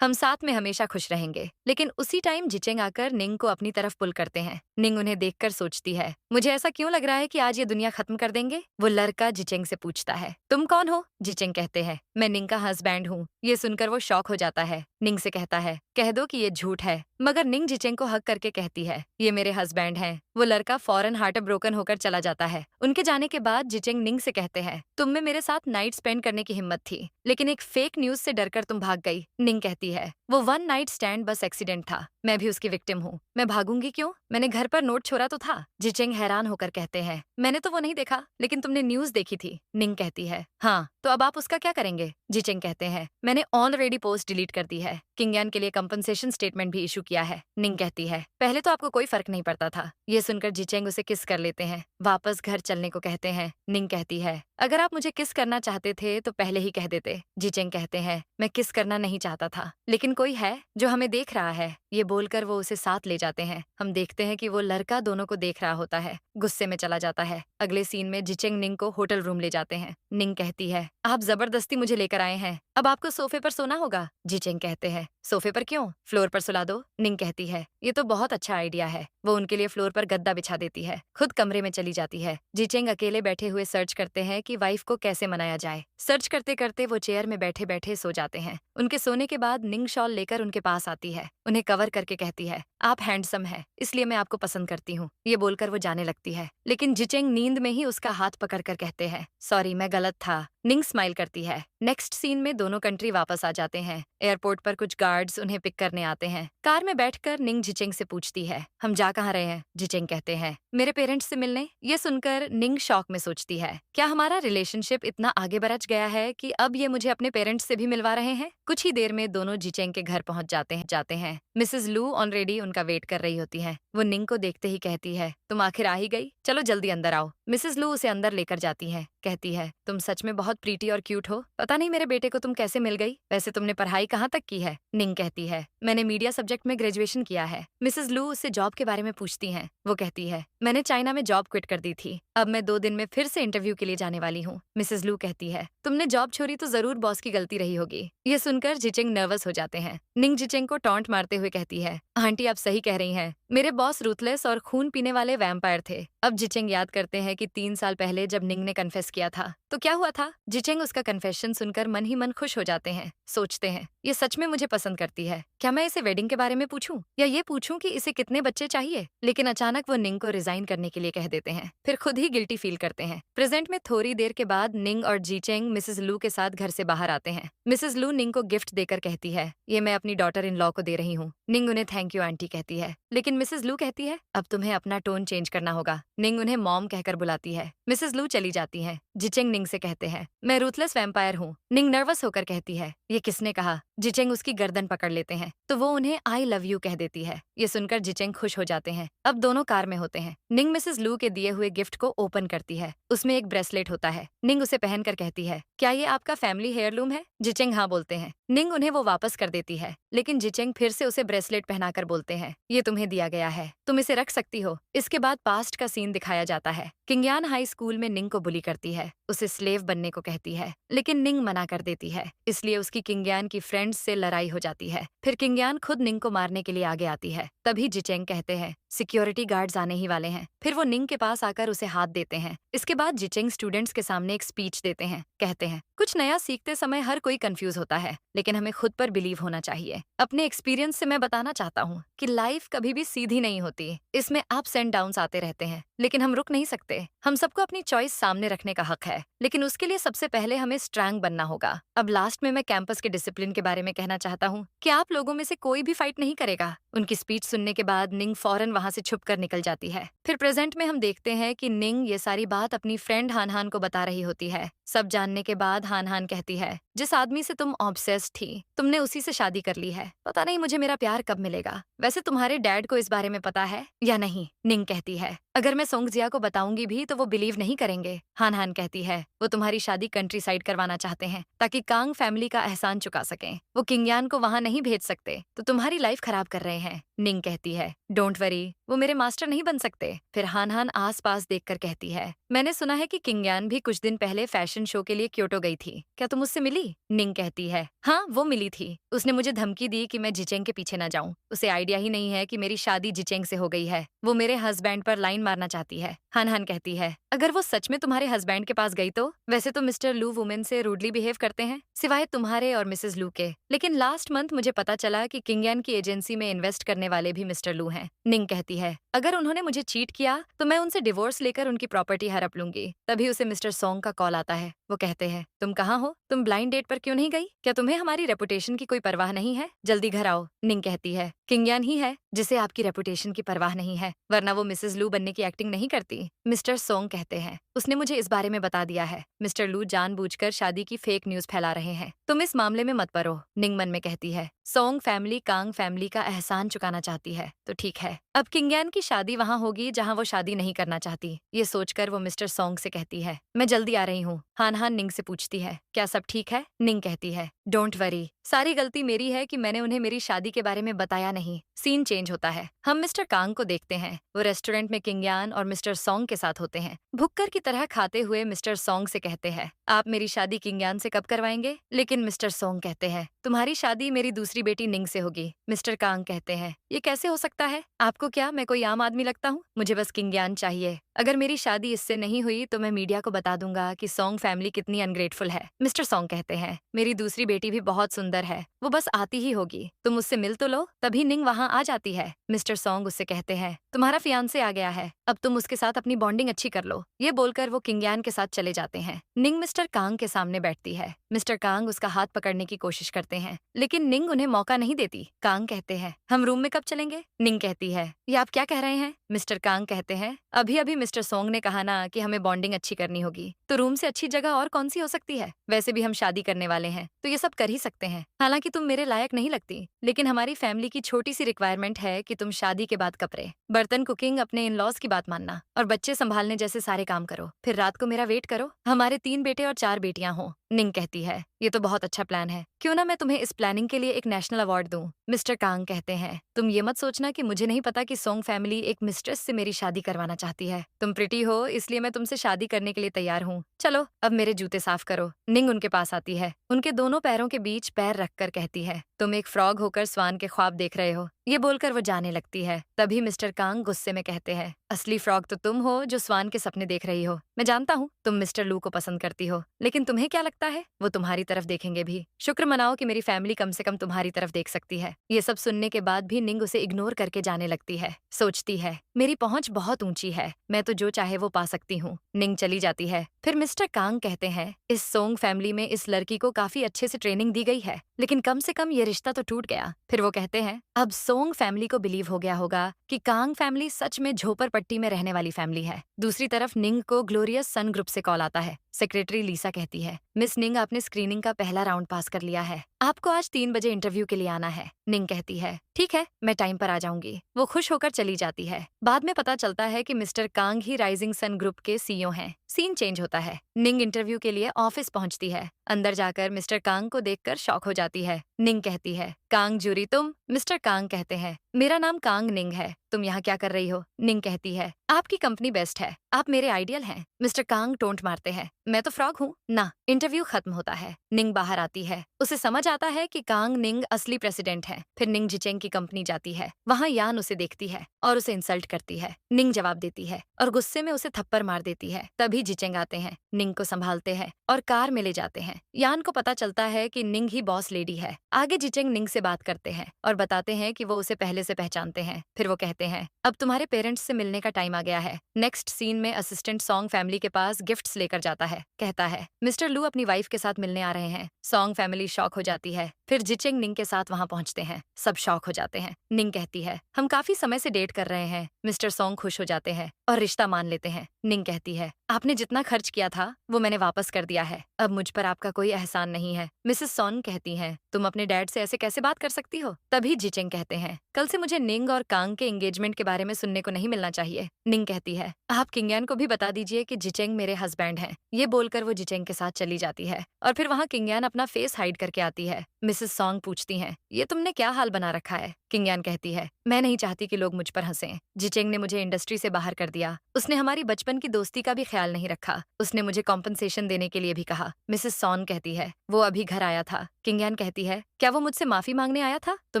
हम साथ में हमेशा खुश रहेंगे। लेकिन उसी टाइम जिचेंग आकर निंग को अपनी तरफ पुल करते हैं। निंग उन्हें देखकर सोचती है, मुझे ऐसा क्यों लग रहा है कि आज ये दुनिया खत्म कर देंगे? वो लड़का जिचेंग से पूछता है, तुम कौन हो? जिचेंग कहते हैं, मैं निंग का हस्बैंड हूँ। ये सुनकर वो शॉक हो जाता है। निंग से कहता है, कह दो कि ये झूठ है। मगर निंग जिचेंग को हक करके कहती है, ये मेरे हस्बैंड हैं। वो लड़का फौरन हार्ट ब्रोकन होकर चला जाता है। उनके जाने के बाद जिचेंग निंग से कहते हैं, तुम में मेरे साथ नाइट स्पेंड करने की हिम्मत थी, लेकिन एक फेक न्यूज से डरकर तुम भाग गई। निंग कहती है, वो one night stand bus accident था, मैं भी उसकी विक्टिम हूँ। मैं भागूंगी क्यों? मैंने घर पर नोट छोड़ा तो था। जिचेंग हैरान होकर कहते हैं, मैंने तो वो नहीं देखा, लेकिन तुमने न्यूज देखी थी। निंग कहती है, हाँ तो अब आप उसका क्या करेंगे? जिचेंग कहते हैं, मैंने ऑलरेडी पोस्ट डिलीट कर दी है, किंग यान के लिए कंपनसेशन स्टेटमेंट भी इशू किया है। निंग कहती है, पहले तो आपको कोई फर्क नहीं पड़ता था। ये सुनकर जिचेंग उसे किस कर लेते हैं, वापस घर चलने को कहते हैं। निंग कहती है, अगर आप मुझे किस करना चाहते थे तो पहले ही कह देते। जिचेंग कहते हैं, मैं किस करना नहीं चाहता था, लेकिन कोई है जो हमें देख रहा है। ये बोलकर वो उसे साथ ले जाते हैं। हम देखते हैं कि वो लड़का दोनों को देख रहा होता है, गुस्से में चला जाता है। अगले सीन में जिचेंग निंग को होटल रूम ले जाते हैं। निंग कहती है, आप जबरदस्ती मुझे लेकर आए हैं, अब आपको सोफे पर सोना होगा। जिचेंग कहते हैं, सोफे पर क्यों, फ्लोर पर सुला दो। निंग कहती है, ये तो बहुत अच्छा आइडिया है। वो उनके लिए फ्लोर पर गद्दा बिछा देती है, खुद कमरे में चली जाती है। जिचेंग अकेले बैठे हुए सर्च करते हैं कि वाइफ को कैसे मनाया जाए। सर्च करते करते वो चेयर में बैठे बैठे सो जाते हैं। उनके सोने के बाद निंग शॉल लेकर उनके पास आती है, उन्हें कवर करके कहती है, आप हैंडसम है इसलिए मैं आपको पसंद करती हूँ। ये बोलकर वो जाने लगती है, लेकिन जिचेंग नींद में ही उसका हाथ पकड़कर कहते हैं, सॉरी मैं गलत था। निंग स्माइल करती है। नेक्स्ट सीन में दोनों कंट्री वापस आ जाते हैं। एयरपोर्ट पर कुछ गार्ड्स उन्हें पिक करने आते हैं। कार में बैठकर निंग जिचेंग से पूछती है, हम जा कहाँ रहे हैं? जिचेंग कहते हैं, मेरे पेरेंट्स से मिलने। ये सुनकर निंग शॉक में सोचती है, क्या हमारा रिलेशनशिप इतना आगे बढ़ गया है कि अब ये मुझे अपने पेरेंट्स से भी मिलवा रहे हैं? कुछ ही देर में दोनों जिचेंग के घर पहुंच जाते हैं। मिसेस लू ऑलरेडी उनका वेट कर रही होती है। वो निंग को देखते ही कहती है, तुम आखिर आ ही गई, चलो जल्दी अंदर आओ। मिसेस लू उसे अंदर लेकर जाती है, कहती है, तुम सच में बहुत प्रीटी और क्यूट हो, पता नहीं मेरे बेटे को तुम कैसे मिल गई। वैसे तुमने पढ़ाई कहाँ तक की है? निंग कहती है, मैंने मीडिया सब्जेक्ट में ग्रेजुएशन किया है। मिसेस लू उससे जॉब के बारे में पूछती हैं। वो कहती है, मैंने चाइना में जॉब क्विट कर दी थी, अब मैं 2 दिन में फिर से इंटरव्यू के लिए जाने वाली हूँ। मिसेस लू कहती है, तुमने जॉब छोड़ी तो जरूर बॉस की गलती रही होगी। ये सुनकर जिचेंग नर्वस हो जाते हैं। निंग जिचेंग को टॉन्ट मारते हुए कहती है, आंटी आप सही कह रही हैं, मेरे बॉस रूथलेस और खून पीने वाले वैम्पायर थे। अब जिचेंग याद करते हैं कि 3 साल पहले जब निंग ने कन्फेस किया था तो क्या हुआ था। जिचेंग उसका कन्फेशन सुनकर मन ही मन खुश हो जाते हैं। सोचते हैं, ये सच में मुझे पसंद करती है, क्या मैं इसे वेडिंग के बारे में पूछूं या ये पूछूं कि इसे कितने बच्चे चाहिए। लेकिन अचानक वो निंग को रिजाइन करने के लिए कह देते हैं, फिर खुद ही गिल्टी फील करते हैं। प्रेजेंट में थोड़ी देर के बाद निंग और जिचेंग मिसेस लू के साथ घर से बाहर आते हैं। मिसेस लू निंग को गिफ्ट देकर कहती है, ये मैं अपनी डॉटर इन लॉ को दे रही हूँ। निंग उन्हें थैंक यू आंटी कहती है, लेकिन मिसेस लू कहती है, अब तुम्हें अपना टोन चेंज करना होगा। निंग उन्हें मॉम कहकर बुलाती है। मिसेस लू चली जाती हैं। जिचेंग निंग से कहते हैं, मैं रूथलेस वैम्पायर हूँ। निंग नर्वस होकर कहती है, ये किसने कहा? जिचेंग उसकी गर्दन पकड़ लेते हैं तो वो उन्हें आई लव यू कह देती है। ये सुनकर जिचेंग खुश हो जाते हैं। अब दोनों कार में होते हैं। निंग मिसेस लू के दिए हुए गिफ्ट को ओपन करती है, उसमें एक ब्रेसलेट होता है। निंग उसे पहनकर कहती है, क्या ये आपका फैमिली हेयरलूम है? जिचेंग हाँ बोलते हैं। निंग उन्हें वो वापस कर देती है, लेकिन जिचेंग फिर से उसे ब्रेसलेट पहनाकर बोलते हैं, ये तुम्हें दिया गया है, तुम इसे रख सकती हो। इसके बाद पास्ट का सीन दिखाया जाता है। किंगयान हाई स्कूल में निंग को बुली करती है, उसे स्लेव बनने को कहती है, लेकिन निंग मना कर देती है, इसलिए उसकी किंगयान की फ्रेंड्स से लड़ाई हो जाती है। फिर किंगयान खुद निंग को मारने के लिए आगे आती है। तभी जिचेंग कहते हैं, सिक्योरिटी गार्ड्स आने ही वाले हैं। फिर वो निंग के पास आकर उसे हाथ देते हैं। इसके बाद जिचेंग स्टूडेंट्स के सामने एक स्पीच देते हैं। कहते हैं, कुछ नया सीखते समय हर कोई कंफ्यूज होता है, लेकिन हमें खुद पर बिलीव होना चाहिए। अपने एक्सपीरियंस से मैं बताना चाहता हूँ कि लाइफ कभी भी सीधी नहीं होती। इसमें अप्स एंड डाउन्स आते रहते हैं, लेकिन हम रुक नहीं सकते। हम सबको अपनी चॉइस सामने रखने का हक है, लेकिन उसके लिए सबसे पहले हमें स्ट्रांग बनना होगा। अब लास्ट में मैं कैंपस के डिसिप्लिन के बारे में कहना चाहता हूँ कि आप लोगों में से कोई भी फाइट नहीं करेगा। उनकी स्पीच सुनने के बाद निंग फौरन वहां से छुप कर निकल जाती है। फिर प्रेजेंट में हम देखते हैं कि निंग ये सारी बात अपनी फ्रेंड हान हान को बता रही होती है। सब जानने के बाद हान हान कहती है, जिस आदमी से तुम ऑब्सेस्ड थी, तुमने उसी से शादी कर ली है। पता नहीं मुझे मेरा प्यार कब मिलेगा। वैसे तुम्हारे डैड को इस बारे में पता है या नहीं? निंग कहती है, अगर मैं सोंगजिया को बताऊंगी भी तो वो बिलीव नहीं करेंगे। हान हान कहती है, वो तुम्हारी शादी कंट्री साइड करवाना चाहते हैं ताकि कांग फैमिली का एहसान चुका सकें। वो किंगयान को वहां नहीं भेज सकते तो तुम्हारी लाइफ खराब कर रहे हैं। निंग कहती है, डोंट वरी, वो मेरे मास्टर नहीं बन सकते। फिर हान हान आस पास देखकर कहती है, मैंने सुना है कि किंगयान भी कुछ दिन पहले फैशन शो के लिए क्योटो गई थी, क्या तुम उससे मिली? निंग कहती है, हाँ वो मिली थी। उसने मुझे धमकी दी कि मैं जिचेंग के पीछे न जाऊं। उसे आइडिया ही नहीं है कि मेरी शादी जिचेंग से हो गई है। वो मेरे हस्बैंड पर लाइन मारना चाहती है। हान हान कहती है, अगर वो सच में तुम्हारे हस्बैंड के पास गई तो? वैसे तो मिस्टर लू वुमेन से रूडली बिहेव करते हैं, सिवाय तुम्हारे और मिसेस लू के। लेकिन लास्ट मंथ मुझे पता चला कि किंगयान की एजेंसी में इन्वेस्ट करने वाले भी मिस्टर लू हैं। निंग कहती है, अगर उन्होंने मुझे चीट किया तो मैं उनसे डिवोर्स लेकर उनकी प्रॉपर्टी हड़प लूंगी। तभी उसे मिस्टर सोंग का कॉल आता है। वो कहते हैं, तुम कहाँ हो? तुम ब्लाइंड डेट पर क्यों नहीं गई? क्या तुम्हें हमारी रेपुटेशन की कोई परवाह नहीं है? जल्दी घर आओ। निंग कहती है, किंगयान ही है जिसे आपकी रेपुटेशन की परवाह नहीं है, वरना वो मिसेस लू बनने की एक्टिंग नहीं करती। मिस्टर सोंग कहते हैं, उसने मुझे इस बारे में बता दिया है। मिस्टर लू जानबूझकर शादी की फेक न्यूज फैला रहे हैं। तुम इस मामले में मत पड़ो। निंग मन में कहती है, सोंग फैमिली कांग फैमिली का एहसान चुकाना चाहती है तो ठीक है, अब किंगयान की शादी वहां होगी जहां वो शादी नहीं करना चाहती। ये सोचकर वो मिस्टर सोंग से कहती है, मैं जल्दी आ रही हूँ। हान हान निंग से पूछती है, क्या सब ठीक है? निंग कहती है, डोंट वरी, सारी गलती मेरी है कि मैंने उन्हें मेरी शादी के बारे में बताया नहीं। सीन चेंज होता है। हम मिस्टर कांग को देखते हैं। वो रेस्टोरेंट में किंगयान और मिस्टर सोंग के साथ होते हैं। भुक्कर की तरह खाते हुए मिस्टर सोंग से कहते हैं, आप मेरी शादी किंगयान से कब करवाएंगे? लेकिन मिस्टर सोंग कहते हैं, तुम्हारी शादी मेरी दूसरी बेटी निंग से होगी। मिस्टर कांग कहते हैं, ये कैसे हो सकता है? आपको क्या मैं कोई आम आदमी लगता हूँ? मुझे बस किंगयान चाहिए। अगर मेरी शादी इससे नहीं हुई तो मैं मीडिया को बता दूंगा कि सोंग फैमिली कितनी अनग्रेटफुल है। मिस्टर सोंग कहते हैं, मेरी दूसरी बेटी भी बहुत सुंदर है, वो बस आती ही होगी, तुम उससे मिल तो लो। तभी निंग वहाँ आ जाती है। मिस्टर सोंग उससे कहते हैं, तुम्हारा फियांसे आ गया है, अब तुम उसके साथ अपनी बॉन्डिंग अच्छी कर लो। ये बोलकर वो किंगयान के साथ चले जाते हैं। निंग मिस्टर कांग के सामने बैठती है। मिस्टर कांग उसका हाथ पकड़ने की कोशिश करते हैं, लेकिन निंग उन्हें मौका नहीं देती। कांग कहते हैं, हम रूम में कब चलेंगे? निंग कहती है, ये आप क्या कह रहे हैं? मिस्टर कांग कहते हैं, अभी अभी मिस्टर सोंग ने कहा ना कि हमें बॉन्डिंग अच्छी करनी होगी, तो रूम से अच्छी जगह और कौन सी हो सकती है? वैसे भी हम शादी करने वाले हैं तो ये सब कर ही सकते हैं। हालांकि तुम मेरे लायक नहीं लगती, लेकिन हमारी फैमिली की छोटी सी रिक्वायरमेंट है कि तुम शादी के बाद कपड़े, बर्तन, कुकिंग, अपने इन लॉज की बात मानना और बच्चे संभालने जैसे सारे काम करो। फिर रात को मेरा वेट करो। हमारे 3 बेटे और 4 बेटियां हों। निंग कहती है, ये तो बहुत अच्छा प्लान है, क्यों ना मैं तुम्हें इस प्लानिंग के लिए एक नेशनल अवार्ड दूं। मिस्टर कांग कहते हैं, तुम ये मत सोचना कि मुझे नहीं पता कि सोंग फैमिली एक मिस्ट्रेस से मेरी शादी करवाना चाहती है। तुम प्रिटी हो इसलिए मैं तुमसे शादी करने के लिए तैयार हूँ। चलो अब मेरे जूते साफ करो। निंग उनके पास आती है, उनके दोनों पैरों के बीच पैर रखकर कहती है, तुम एक फ्रॉग होकर स्वान के ख्वाब देख रहे हो। ये बोलकर वो जाने लगती है। तभी मिस्टर कांग गुस्से में कहते हैं, असली फ्रॉग तो तुम हो जो स्वान के सपने देख रही हो। मैं जानता हूँ तुम मिस्टर लू को पसंद करती हो, लेकिन तुम्हें क्या लगता है वो तुम्हारी तरफ देखेंगे भी? शुक्र मनाओ कि मेरी फैमिली कम से कम तुम्हारी तरफ देख सकती है। ये सब सुनने के बाद भी निंग उसे इग्नोर करके जाने लगती है। सोचती है, मेरी पहुंच बहुत ऊंची है, मैं तो जो चाहे वो पा सकती हूँ। निंग चली जाती है। फिर मिस्टर कांग कहते हैं, इस सोंग फैमिली में इस लड़की को काफी अच्छे से ट्रेनिंग दी गई है, लेकिन कम से कम ये रिश्ता तो टूट गया। फिर वो कहते हैं, अब सोंग फैमिली को बिलीव हो गया होगा कि कांग फैमिली सच में झोपड़पट्टी में रहने वाली फैमिली है। दूसरी तरफ निंग को ग्लोरियस सन ग्रुप से कॉल आता है। सेक्रेटरी लीसा कहती है, मिस निंग, आपने स्क्रीनिंग का पहला राउंड पास कर लिया है, आपको आज 3 बजे इंटरव्यू के लिए आना है। निंग कहती है, ठीक है, मैं टाइम पर आ जाऊंगी। वो खुश होकर चली जाती है। बाद में पता चलता है कि मिस्टर कांग ही राइजिंग सन ग्रुप के सीईओ हैं। सीन चेंज होता है। निंग इंटरव्यू के लिए ऑफिस पहुंचती है। अंदर जाकर मिस्टर कांग को देखकर शॉक हो जाती है। निंग कहती है, कांग जूरी तुम? मिस्टर कांग कहते हैं, मेरा नाम कांग निंग है, तुम यहाँ क्या कर रही हो? निंग कहती है, आपकी कंपनी बेस्ट है, आप मेरे आइडियल हैं। मिस्टर कांग टोंट मारते हैं, मैं तो फ्रॉग हूँ ना। इंटरव्यू खत्म होता है, निंग बाहर आती है। उसे समझ आता है कि कांग निंग असली प्रेसिडेंट है। फिर निंग जिचेंग की कंपनी जाती है, वहाँ यान उसे देखती है और उसे इंसल्ट करती है। निंग जवाब देती है और गुस्से में उसे थप्पड़ मार देती है। तभी जिचेंग आते हैं, निंग को संभालते हैं और कार में ले जाते हैं। यान को पता चलता है कि निंग ही बॉस लेडी है। आगे जिचेंग निंग से बात करते हैं और बताते हैं कि वो उसे पहले से पहचानते हैं। फिर वो कहते हैं, अब तुम्हारे पेरेंट्स से मिलने का टाइम आ गया है। नेक्स्ट सीन में असिस्टेंट सॉन्ग फैमिली के पास गिफ्ट्स लेकर जाता है। कहता है, मिस्टर लू अपनी वाइफ के साथ मिलने आ रहे हैं। सॉन्ग फैमिली शॉक हो जाती है। फिर जिचेंग निंग के साथ वहां पहुंचते हैं। सब शॉक हो जाते हैं। निंग कहती है, हम काफी समय से डेट कर रहे हैं। मिस्टर सॉन्ग खुश हो जाते हैं और रिश्ता मान लेते हैं। निंग कहती है, आपने जितना खर्च किया था वो मैंने वापस कर दिया है। अब मुझ पर आपका कोई एहसान नहीं है। मिसेस सॉन्ग कहती हैं, तुम अपने डैड से ऐसे कैसे बात कर सकती हो? तभी जिचेंग कहते हैं, कल से मुझे निंग और कांग के एंगेजमेंट के बारे में सुनने को नहीं मिलना चाहिए। निंग कहती है, आप किंगयान को भी बता दीजिए कि जिचेंग मेरे हस्बैंड हैं। ये बोलकर वो जिचेंग के साथ चली जाती है और फिर वहाँ किंगयान अपना फेस हाइड करके आती है। मिसेस सॉन्ग पूछती हैं, ये तुमने क्या हाल बना रखा है? किंगयान कहती है, मैं नहीं चाहती कि लोग मुझ पर हंसें। जिचेंग ने मुझे इंडस्ट्री से बाहर कर दिया। उसने हमारी बचपन की दोस्ती का भी ख्याल नहीं रखा। उसने मुझे कॉम्पनसेशन देने के लिए भी कहा। मिसेस सॉन्ग कहती है, वो अभी घर आया था। किंगयान कहती है, क्या वो मुझसे माफी मांगने आया था? तो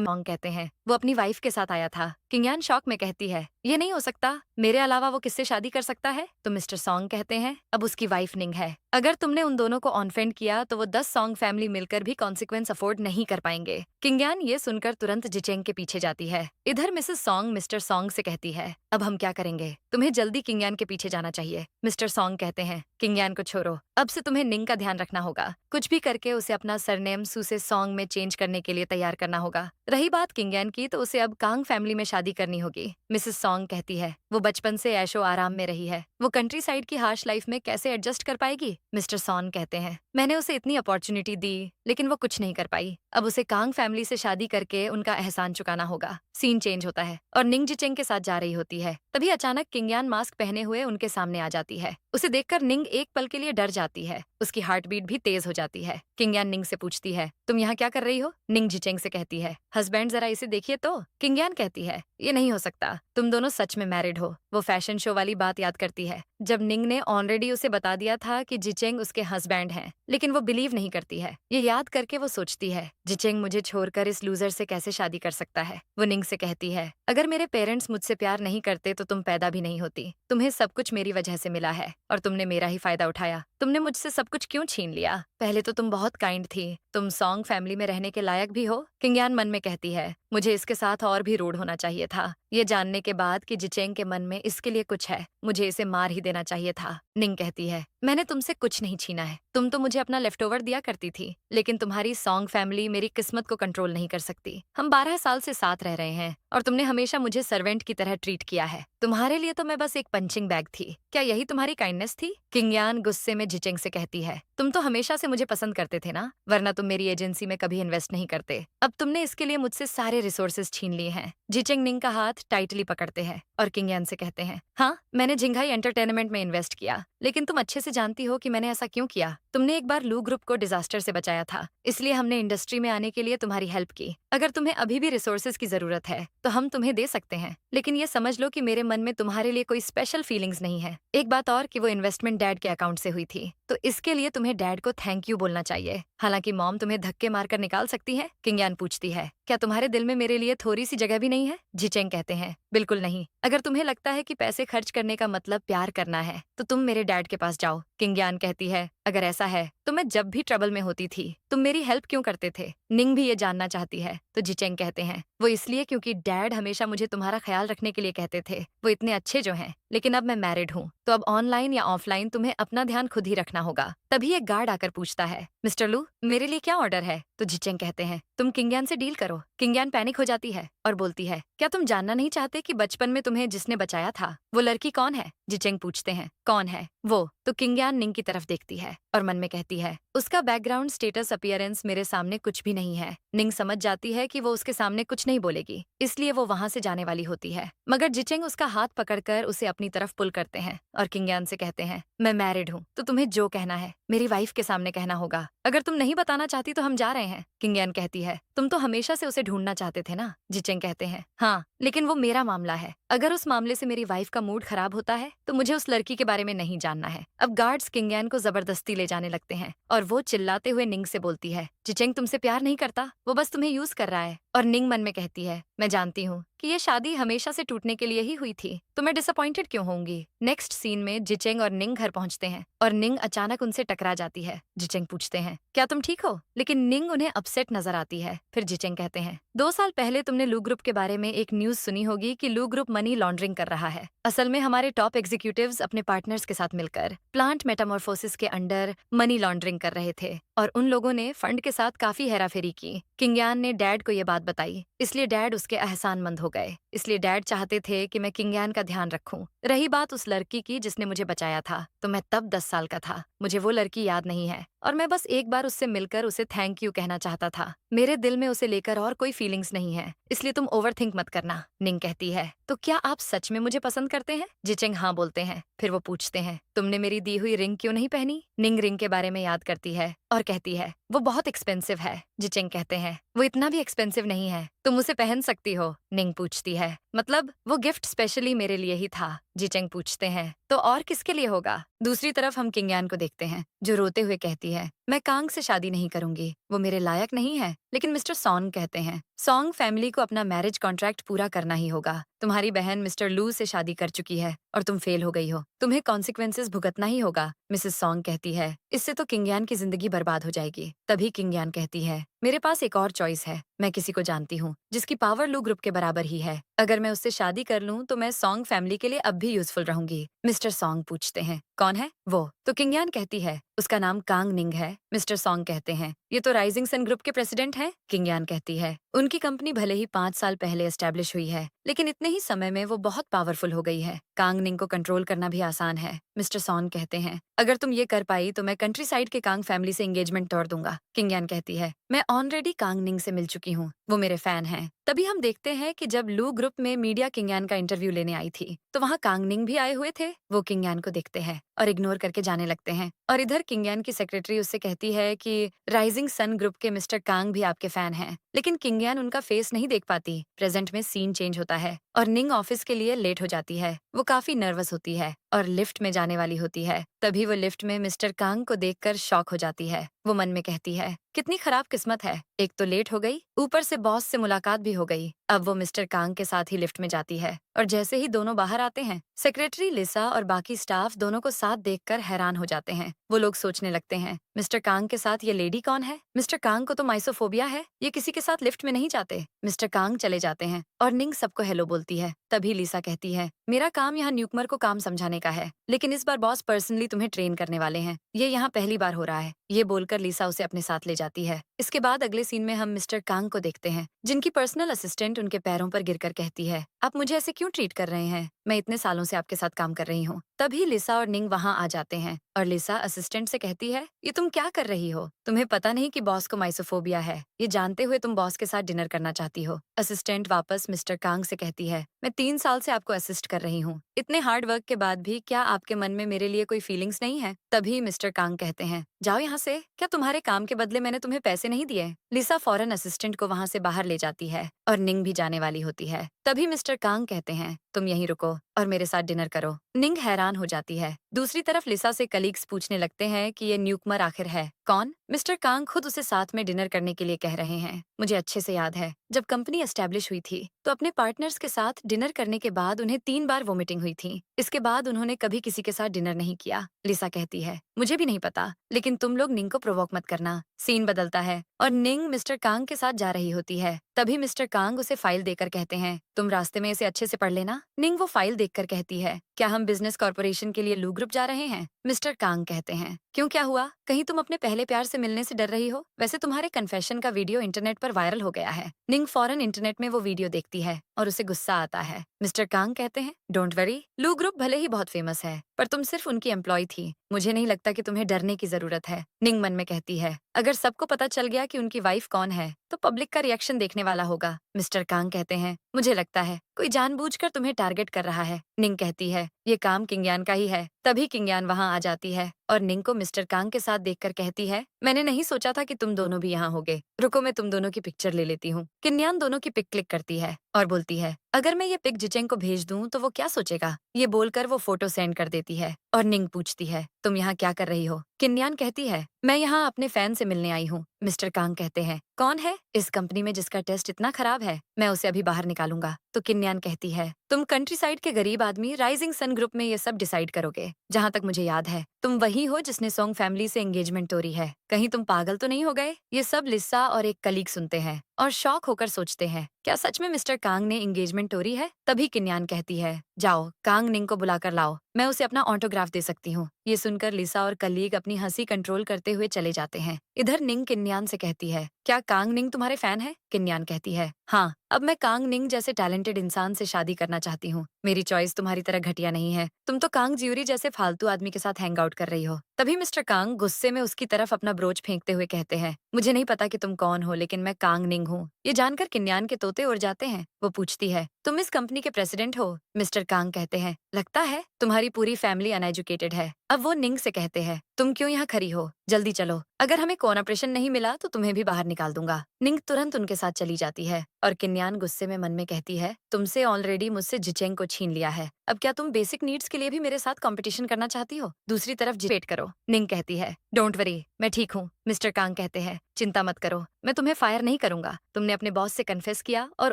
मॉन्ग कहते हैं, वो अपनी वाइफ के साथ आया था। किंगयान शॉक में कहती है, ये नहीं हो सकता, मेरे अलावा वो किससे शादी कर सकता है? तो मिस्टर सॉन्ग कहते हैं, अब उसकी वाइफ निंग है। अगर तुमने उन दोनों को ऑनफेंड किया तो वो 10 सॉन्ग फैमिली मिलकर भी कॉन्सिक्वेंस अफोर्ड नहीं कर पाएंगे। किंगयान ये सुनकर तुरंत जिचेंग के पीछे जाती है। इधर मिसेस सॉन्ग मिस्टर सॉन्ग से कहती है, अब हम क्या करेंगे? तुम्हें जल्दी किंगयान के पीछे जाना चाहिए। मिस्टर सॉन्ग कहते हैं, किंगयान को छोड़ो, अब से तुम्हें निंग का ध्यान रखना होगा। कुछ भी करके उसे अपना सरनेम सू से सॉन्ग में चेंज करने के लिए तैयार करना होगा। रही बात किंगयान की, तो उसे अब कांग फैमिली में शादी करनी होगी। मिसेस सॉन्ग कहती है, वो बचपन से ऐशो आराम में रही है, वो कंट्री साइड की हार्श लाइफ में कैसे एडजस्ट कर पाएगी? मिस्टर सॉन्ग कहते हैं, मैंने उसे इतनी अपॉर्चुनिटी दी लेकिन वो कुछ नहीं कर पाई। अब उसे कांग फैमिली से शादी करके उनका एहसान चुकाना होगा। सीन चेंज होता है और निंग जिचेंग के साथ जा रही होती है। तभी अचानक किंगयान मास्क पहने हुए उनके सामने आ जाती है। उसे देखकर निंग एक पल के लिए डर जाती है। उसकी हार्ट बीट भी तेज हो जाती है। किंगयान निंग से पूछती है, तुम यहाँ क्या कर रही हो? निंग जिचेंग से कहती है, हस्बैंड जरा इसे देखिए तो। किंगयान कहती है, ये नहीं हो सकता, तुम दोनों सच में मैरिड हो। वो फैशन शो वाली बात याद करती है जब निंग ने ऑलरेडी उसे बता दिया था कि जिचेंग उसके हस्बैंड हैं, लेकिन वो बिलीव नहीं करती है। ये याद करके वो सोचती है, जिचेंग मुझे छोड़कर इस लूजर से कैसे शादी कर सकता है? वो निंग से कहती है, अगर मेरे पेरेंट्स मुझसे प्यार नहीं करते तो तुम पैदा भी नहीं होती। तुम्हें सब कुछ मेरी वजह से मिला है और तुमने मेरा ही फायदा उठाया। तुमने मुझसे सब कुछ क्यों छीन लिया? पहले तो तुम बहुत काइंड थी, तुम सॉन्ग फैमिली में रहने के लायक भी हो। किंगयान मन में कहती है, मुझे इसके साथ और भी रूड होना चाहिए था। ये जानने के बाद कि जिचेंग के मन में इसके लिए कुछ है, मुझे इसे मार ही देना चाहिए था। निंग कहती है, मैंने तुमसे कुछ नहीं छीना है, तुम तो मुझे अपना लेफ्ट ओवर दिया करती थी, लेकिन तुम्हारी सॉन्ग फैमिली मेरी किस्मत को कंट्रोल नहीं कर सकती। हम 12 साल से साथ रह रहे हैं और तुमने हमेशा मुझे सर्वेंट की तरह ट्रीट किया है। तुम्हारे लिए तो मैं बस एक पंचिंग बैग थी। क्या यही तुम्हारी काइंडनेस थी? किंगयान गुस्से में जिचेंग से कहती है, तुम तो हमेशा से मुझे पसंद करते थे ना, वरना तुम मेरी एजेंसी में कभी इन्वेस्ट नहीं करते। अब तुमने इसके लिए मुझसे सारे रिसोर्सेज छीन लिए हैं। जिचेंग निंग का हाथ टाइटली पकड़ते हैं और किंगयान से कहते हैं, हाँ, मैंने जिंघाई एंटरटेनमेंट में इन्वेस्ट किया, लेकिन तुम अच्छे से जानती हो कि मैंने ऐसा क्यों किया। तुमने एक बार लू ग्रुप को डिजास्टर से बचाया था, इसलिए हमने इंडस्ट्री में आने के लिए तुम्हारी हेल्प की। अगर तुम्हें अभी भी रिसोर्सेज की जरूरत है तो हम तुम्हें दे सकते हैं, लेकिन ये समझ लो कि मेरे मन में तुम्हारे लिए कोई स्पेशल फीलिंग्स नहीं है। एक बात और कि वो इन्वेस्टमेंट डैड के अकाउंट से हुई थी, तो इसके लिए तुम्हें डैड को थैंक यू बोलना चाहिए। हालांकि मॉम तुम्हें धक्के मारकर निकाल सकती है। किंगयान पूछती है, क्या तुम्हारे दिल में मेरे लिए थोड़ी सी जगह भी नहीं है? जिचेंग कहते हैं, बिल्कुल नहीं। अगर तुम्हें लगता है कि पैसे खर्च करने का मतलब प्यार करना है तो तुम मेरे डैड के पास जाओ। किंगयान कहती है, अगर ऐसा है तो मैं जब भी ट्रबल में होती थी तुम मेरी हेल्प क्यों करते थे? निंग भी ये जानना चाहती है। तो जिचेंग कहते हैं, वो इसलिए क्योंकि डैड हमेशा मुझे तुम्हारा ख्याल रखने के लिए कहते थे, वो इतने अच्छे जो हैं। लेकिन अब मैं मैरिड हूँ, तो अब ऑनलाइन या ऑफलाइन तुम्हें अपना ध्यान खुद ही रखना होगा। तभी एक गार्ड आकर पूछता है, मिस्टर लू, मेरे लिए क्या ऑर्डर है? तो जिचेंग कहते हैं, तुम किंगयान से डील करो। किंगयान पैनिक हो जाती है और बोलती है, क्या तुम जानना नहीं चाहते कि बचपन में तुम्हें जिसने बचाया था वो लड़की कौन है? जिचेंग पूछते हैं, कौन है वो? तो किंगयान निंग की तरफ देखती है और मन में कहती है, उसका बैकग्राउंड स्टेटस अपीयरेंस मेरे सामने कुछ भी नहीं है। निंग समझ जाती है कि वो उसके सामने कुछ नहीं बोलेगी, इसलिए वो वहां से जाने वाली होती है, मगर जिचेंग उसका हाथ पकड़कर उसे अपनी तरफ पुल करते हैं और किंगयान से कहते हैं, मैं मैरिड हूँ तो तुम्हें जो कहना है मेरी वाइफ के सामने कहना होगा। अगर तुम नहीं बताना चाहती तो हम जा रहे हैं, किंगयान कहती है। तुम तो हमेशा से उसे ढूंढना चाहते थे ना, जिचेंग कहते हैं। हाँ, लेकिन वो मेरा मामला है। अगर उस मामले से मेरी वाइफ का मूड खराब होता है तो मुझे उस लड़की के बारे में नहीं जानना है। अब गार्ड्स किंगयान को जबरदस्ती ले जाने लगते हैं और वो चिल्लाते हुए निंग से बोलती है, जिचेंग तुमसे प्यार नहीं करता, वो बस तुम्हें यूज कर रहा है। और निंग मन में कहती है, मैं जानती हूँ कि ये शादी हमेशा से टूटने के लिए ही हुई थी, तो मैं डिसअपॉइंटेड क्यों होंगी। नेक्स्ट सीन में जिचेंग और निंग घर पहुंचते हैं और निंग अचानक उनसे टकरा जाती है। जिचेंग पूछते हैं, क्या तुम ठीक हो? लेकिन निंग उन्हें अपसेट नजर आती है। फिर जिचेंग कहते हैं, 2 साल पहले तुमने लू ग्रुप के बारे में एक न्यूज सुनी होगी कि लू ग्रुप मनी लॉन्ड्रिंग कर रहा है। असल में हमारे टॉप एग्जीक्यूटिव्स अपने पार्टनर्स के साथ मिलकर प्लांट मेटामॉर्फोसिस के अंडर मनी लॉन्ड्रिंग कर रहे थे और उन लोगों ने फंड के साथ काफी हेराफेरी की। किंगयान ने डैड को ये बात बताई, इसलिए डैड उसके एहसानमंद हो गए। इसलिए डैड चाहते थे कि मैं किंगयान का ध्यान रखूं। रही बात उस लड़की की जिसने मुझे बचाया था, तो मैं तब 10 साल का था। मुझे वो लड़की याद नहीं है और मैं बस एक बार उससे मिलकर उसे थैंक यू कहना चाहता था। मेरे दिल में उसे लेकर और कोई फीलिंग्स नहीं है, इसलिए तुम ओवरथिंक मत करना। निंग कहती है, तो क्या आप सच में मुझे पसंद करते हैं? जिचेंग हाँ बोलते हैं। फिर वो पूछते हैं, तुमने मेरी दी हुई रिंग क्यों नहीं पहनी? निंग रिंग के बारे में याद करती है और कहती है, वो बहुत एक्सपेंसिव है। जिचेंग कहते हैं, वो इतना भी एक्सपेंसिव नहीं है, तुम उसे पहन सकती हो। निंग पूछती है, मतलब वो गिफ्ट स्पेशली मेरे लिए ही था। जिचेंग पूछते हैं, तो और किसके लिए होगा? दूसरी तरफ हम किंगयान को देखते हैं जो रोते हुए कहती है, मैं कांग से शादी नहीं करूंगी, वो मेरे लायक नहीं है। लेकिन मिस्टर सॉन्ग कहते हैं, सॉन्ग फैमिली को अपना मैरिज कॉन्ट्रैक्ट पूरा करना ही होगा। तुम्हारी बहन मिस्टर लू से शादी कर चुकी है और तुम फेल हो गई हो, तुम्हें कॉन्सिक्वेंसेस भुगतना ही होगा। मिसेस सॉन्ग कहती है, इससे तो किंगयान की जिंदगी बर्बाद हो जाएगी। तभी किंगयान कहती है, मेरे पास एक और चॉइस है। मैं किसी को जानती हूँ जिसकी पावर लू ग्रुप के बराबर ही है। अगर मैं उससे शादी कर लूँ तो मैं सॉन्ग फैमिली के लिए अब भी यूजफुल रहूंगी। मिस्टर सॉन्ग पूछते हैं, कौन है वो? तो किंगयान कहती है, उसका नाम कांग निंग है। मिस्टर सॉन्ग कहते हैं, ये तो राइजिंग सन ग्रुप के प्रेसिडेंट हैं। किंगयान कहती है, उनकी कंपनी भले ही 5 साल पहले एस्टेब्लिश हुई है, लेकिन इतने ही समय में वो बहुत पावरफुल हो गई है। कांग निंग को कंट्रोल करना भी आसान है। मिस्टर सॉन्ग कहते हैं, अगर तुम ये कर पाई तो मैं कंट्री साइड के कांग फैमिली से एंगेजमेंट तोड़ दूंगा। किंगयान कहती है, मैं ऑलरेडी कांग निंग से मिल चुकी हूँ, वो मेरे फैन हैं। तभी हम देखते हैं कि जब लू ग्रुप में मीडिया किंगयान का इंटरव्यू लेने आई थी तो वहाँ कांग निंग भी आए हुए थे। वो किंगयान को देखते हैं और इग्नोर करके जाने लगते हैं और इधर किंगयान की सेक्रेटरी उससे कहती है कि राइजिंग सन ग्रुप के मिस्टर कांग भी आपके फैन हैं। लेकिन किंगयान उनका फेस नहीं देख पाती। प्रेजेंट में सीन चेंज होता है और निंग ऑफिस के लिए लेट हो जाती है। वो काफी नर्वस होती है और लिफ्ट में जाने वाली होती है। तभी वो लिफ्ट में मिस्टर कांग को देखकर शॉक हो जाती है। वो मन में कहती है, कितनी खराब किस्मत है, एक तो लेट हो गई, ऊपर से बॉस से मुलाकात भी हो गई। अब वो मिस्टर कांग के साथ ही लिफ्ट में जाती है और जैसे ही दोनों बाहर आते हैं, सेक्रेटरी लिसा और बाकी स्टाफ दोनों को साथ देखकर हैरान हो जाते हैं। वो लोग सोचने लगते हैं, मिस्टर कांग के साथ ये लेडी कौन है? मिस्टर कांग को तो माइसोफोबिया है, ये किसी के साथ लिफ्ट में नहीं जाते। मिस्टर कांग चले जाते हैं और निंग सबको हेलो बोलती है। तभी लिसा कहती है, मेरा काम यहाँ न्यूकमर को काम समझाने का है, लेकिन इस बार बॉस पर्सनली तुम्हें ट्रेन करने वाले हैं। ये यहाँ पहली बार हो रहा है। ये बोलकर लिसा उसे अपने साथ ले जाती है। इसके बाद अगले सीन में हम मिस्टर कांग को देखते हैं जिनकी पर्सनल असिस्टेंट उनके पैरों पर गिरकर कहती है, आप मुझे ऐसे क्यों ट्रीट कर रहे हैं? मैं इतने सालों से आपके साथ काम कर रही हूँ। तभी लिसा और निंग वहाँ आ जाते हैं और लिसा असिस्टेंट से कहती है, ये तुम क्या कर रही हो? तुम्हें पता नहीं कि बॉस को माइसोफोबिया है, ये जानते हुए तुम बॉस के साथ डिनर करना चाहती हो। असिस्टेंट वापस मिस्टर कांग से कहती है, मैं 3 साल से आपको असिस्ट कर रही हूँ, इतने हार्ड वर्क के बाद भी क्या आपके मन में मेरे लिए कोई फीलिंग्स नहीं है? तभी मिस्टर कांग कहते हैं, जाओ यहाँ से, क्या तुम्हारे काम के बदले मैंने तुम्हें पैसे नहीं दिए? लिसा फौरन असिस्टेंट को वहाँ से बाहर ले जाती है और निंग भी जाने वाली होती है। तभी मिस्टर कांग कहते हैं, तुम यहीं रुको और मेरे साथ डिनर करो। निंग हैरान हो जाती है। दूसरी तरफ लिसा से कलीग्स पूछने लगते हैं कि ये न्यूकमर आखिर है कौन? मिस्टर कांग खुद उसे साथ में डिनर करने के लिए कह रहे हैं। मुझे अच्छे से याद है, जब कंपनी एस्टेब्लिश हुई थी तो अपने पार्टनर्स के साथ डिनर करने के बाद उन्हें 3 बार वोमिटिंग हुई थी। इसके बाद उन्होंने कभी किसी के साथ डिनर नहीं किया। लिसा कहती है, मुझे भी नहीं पता, लेकिन तुम लोग निंग को प्रोवोक मत करना। सीन बदलता है और निंग मिस्टर कांग के साथ जा रही होती है। तभी मिस्टर कांग उसे फाइल देकर कहते हैं, तुम रास्ते में इसे अच्छे से पढ़ लेना। निंग वो फाइल देखकर कहती है, क्या हम बिजनेस कॉर्पोरेशन के लिए लू ग्रुप जा रहे हैं? मिस्टर कांग कहते हैं, क्यों, क्या हुआ? कहीं तुम अपने पहले प्यार से मिलने से डर रही हो? वैसे तुम्हारे कन्फेशन का वीडियो इंटरनेट पर वायरल हो गया है। निंग फौरन इंटरनेट में वो वीडियो देखती है और उसे गुस्सा आता है। मिस्टर कांग कहते हैं, डोंट वरी, लू ग्रुप भले ही बहुत फेमस है, पर तुम सिर्फ उनकी एम्प्लॉय थी। मुझे नहीं लगता कि तुम्हें डरने की जरूरत है। निंग मन में कहती है, अगर सबको पता चल गया कि उनकी वाइफ कौन है तो पब्लिक का रिएक्शन देखने वाला होगा। मिस्टर कांग कहते हैं, मुझे लगता है कोई जानबूझकर तुम्हें टारगेट कर रहा है। निंग कहती है, ये काम किंगयान का ही है, तभी किंगयान वहां आ जाती है और निंग को मिस्टर कांग के साथ देखकर कहती है, मैंने नहीं सोचा था कि तुम दोनों भी यहाँ होगे। रुको, मैं तुम दोनों की पिक्चर ले लेती हूँ। किन्यान दोनों की पिक क्लिक करती है और बोलती है, अगर मैं ये पिक जिचेंग को भेज दूं तो वो क्या सोचेगा। ये बोलकर वो फोटो सेंड कर देती है और निंग पूछती है, तुम यहाँ क्या कर रही हो। किन्यान कहती है, मैं यहाँ अपने फैन से मिलने आई हूँ। मिस्टर कांग कहते हैं, कौन है? इस कंपनी में जिसका टेस्ट इतना खराब है, मैं उसे अभी बाहर निकालूंगा। तो किन्यान कहती है, तुम कंट्री साइड के गरीब आदमी राइजिंग सन ग्रुप में ये सब डिसाइड करोगे। जहाँ तक मुझे याद है, तुम वही हो जिसने सोंग फैमिली से एंगेजमेंट तोड़ी है। कहीं तुम पागल तो नहीं हो गए? ये सब लिस्सा और एक कलीग सुनते हैं और शॉक होकर सोचते हैं, क्या सच में मिस्टर कांग ने एंगेजमेंट तोड़ी है? तभी किन्यान कहती है, जाओ कांग निंग को बुलाकर लाओ, मैं उसे अपना ऑटोग्राफ दे सकती हूँ। ये सुनकर लिसा और कलीग अपनी हंसी कंट्रोल करते हुए चले जाते हैं। इधर निंग किन्यान से कहती है, क्या कांग निंग तुम्हारे फैन है? किन्यान कहती है, हाँ, अब मैं कांग निंग जैसे टैलेंटेड इंसान से शादी करना चाहती हूँ। मेरी चॉइस तुम्हारी तरह घटिया नहीं है। तुम तो कांग ज्यूरी जैसे फालतू आदमी के साथ हैंग आउट कर रही हो। तभी मिस्टर कांग गुस्से में उसकी तरफ अपना ब्रोच फेंकते हुए कहते हैं, मुझे नहीं पता कि तुम कौन हो, लेकिन मैं कांग निंग हूँ। ये जानकर किन्यान के तोते उड़ जाते हैं। वो पूछती है, तुम इस कंपनी के प्रेसिडेंट हो? मिस्टर कांग कहते हैं, लगता है तुम्हारी पूरी फैमिली अनएजुकेटेड है। अब वो निंग से कहते हैं, तुम क्यों यहाँ खड़ी हो? जल्दी चलो, अगर हमें कॉन ऑपरेशन नहीं मिला तो तुम्हें भी बाहर निकाल दूंगा। निंग तुरंत उनके साथ चली जाती है और किन्यान गुस्से में मन में कहती है, तुमसे ऑलरेडी मुझसे जिचेंग को छीन लिया है, अब क्या तुम बेसिक नीड्स के लिए भी मेरे साथ कंपटीशन करना चाहती हो? दूसरी तरफ वेट करो। निंग कहती है, डोंट वरी, मैं ठीक हूँ। मिस्टर कांग कहते हैं, चिंता मत करो, मैं तुम्हें फायर नहीं करूंगा। तुमने अपने बॉस से कन्फेस किया और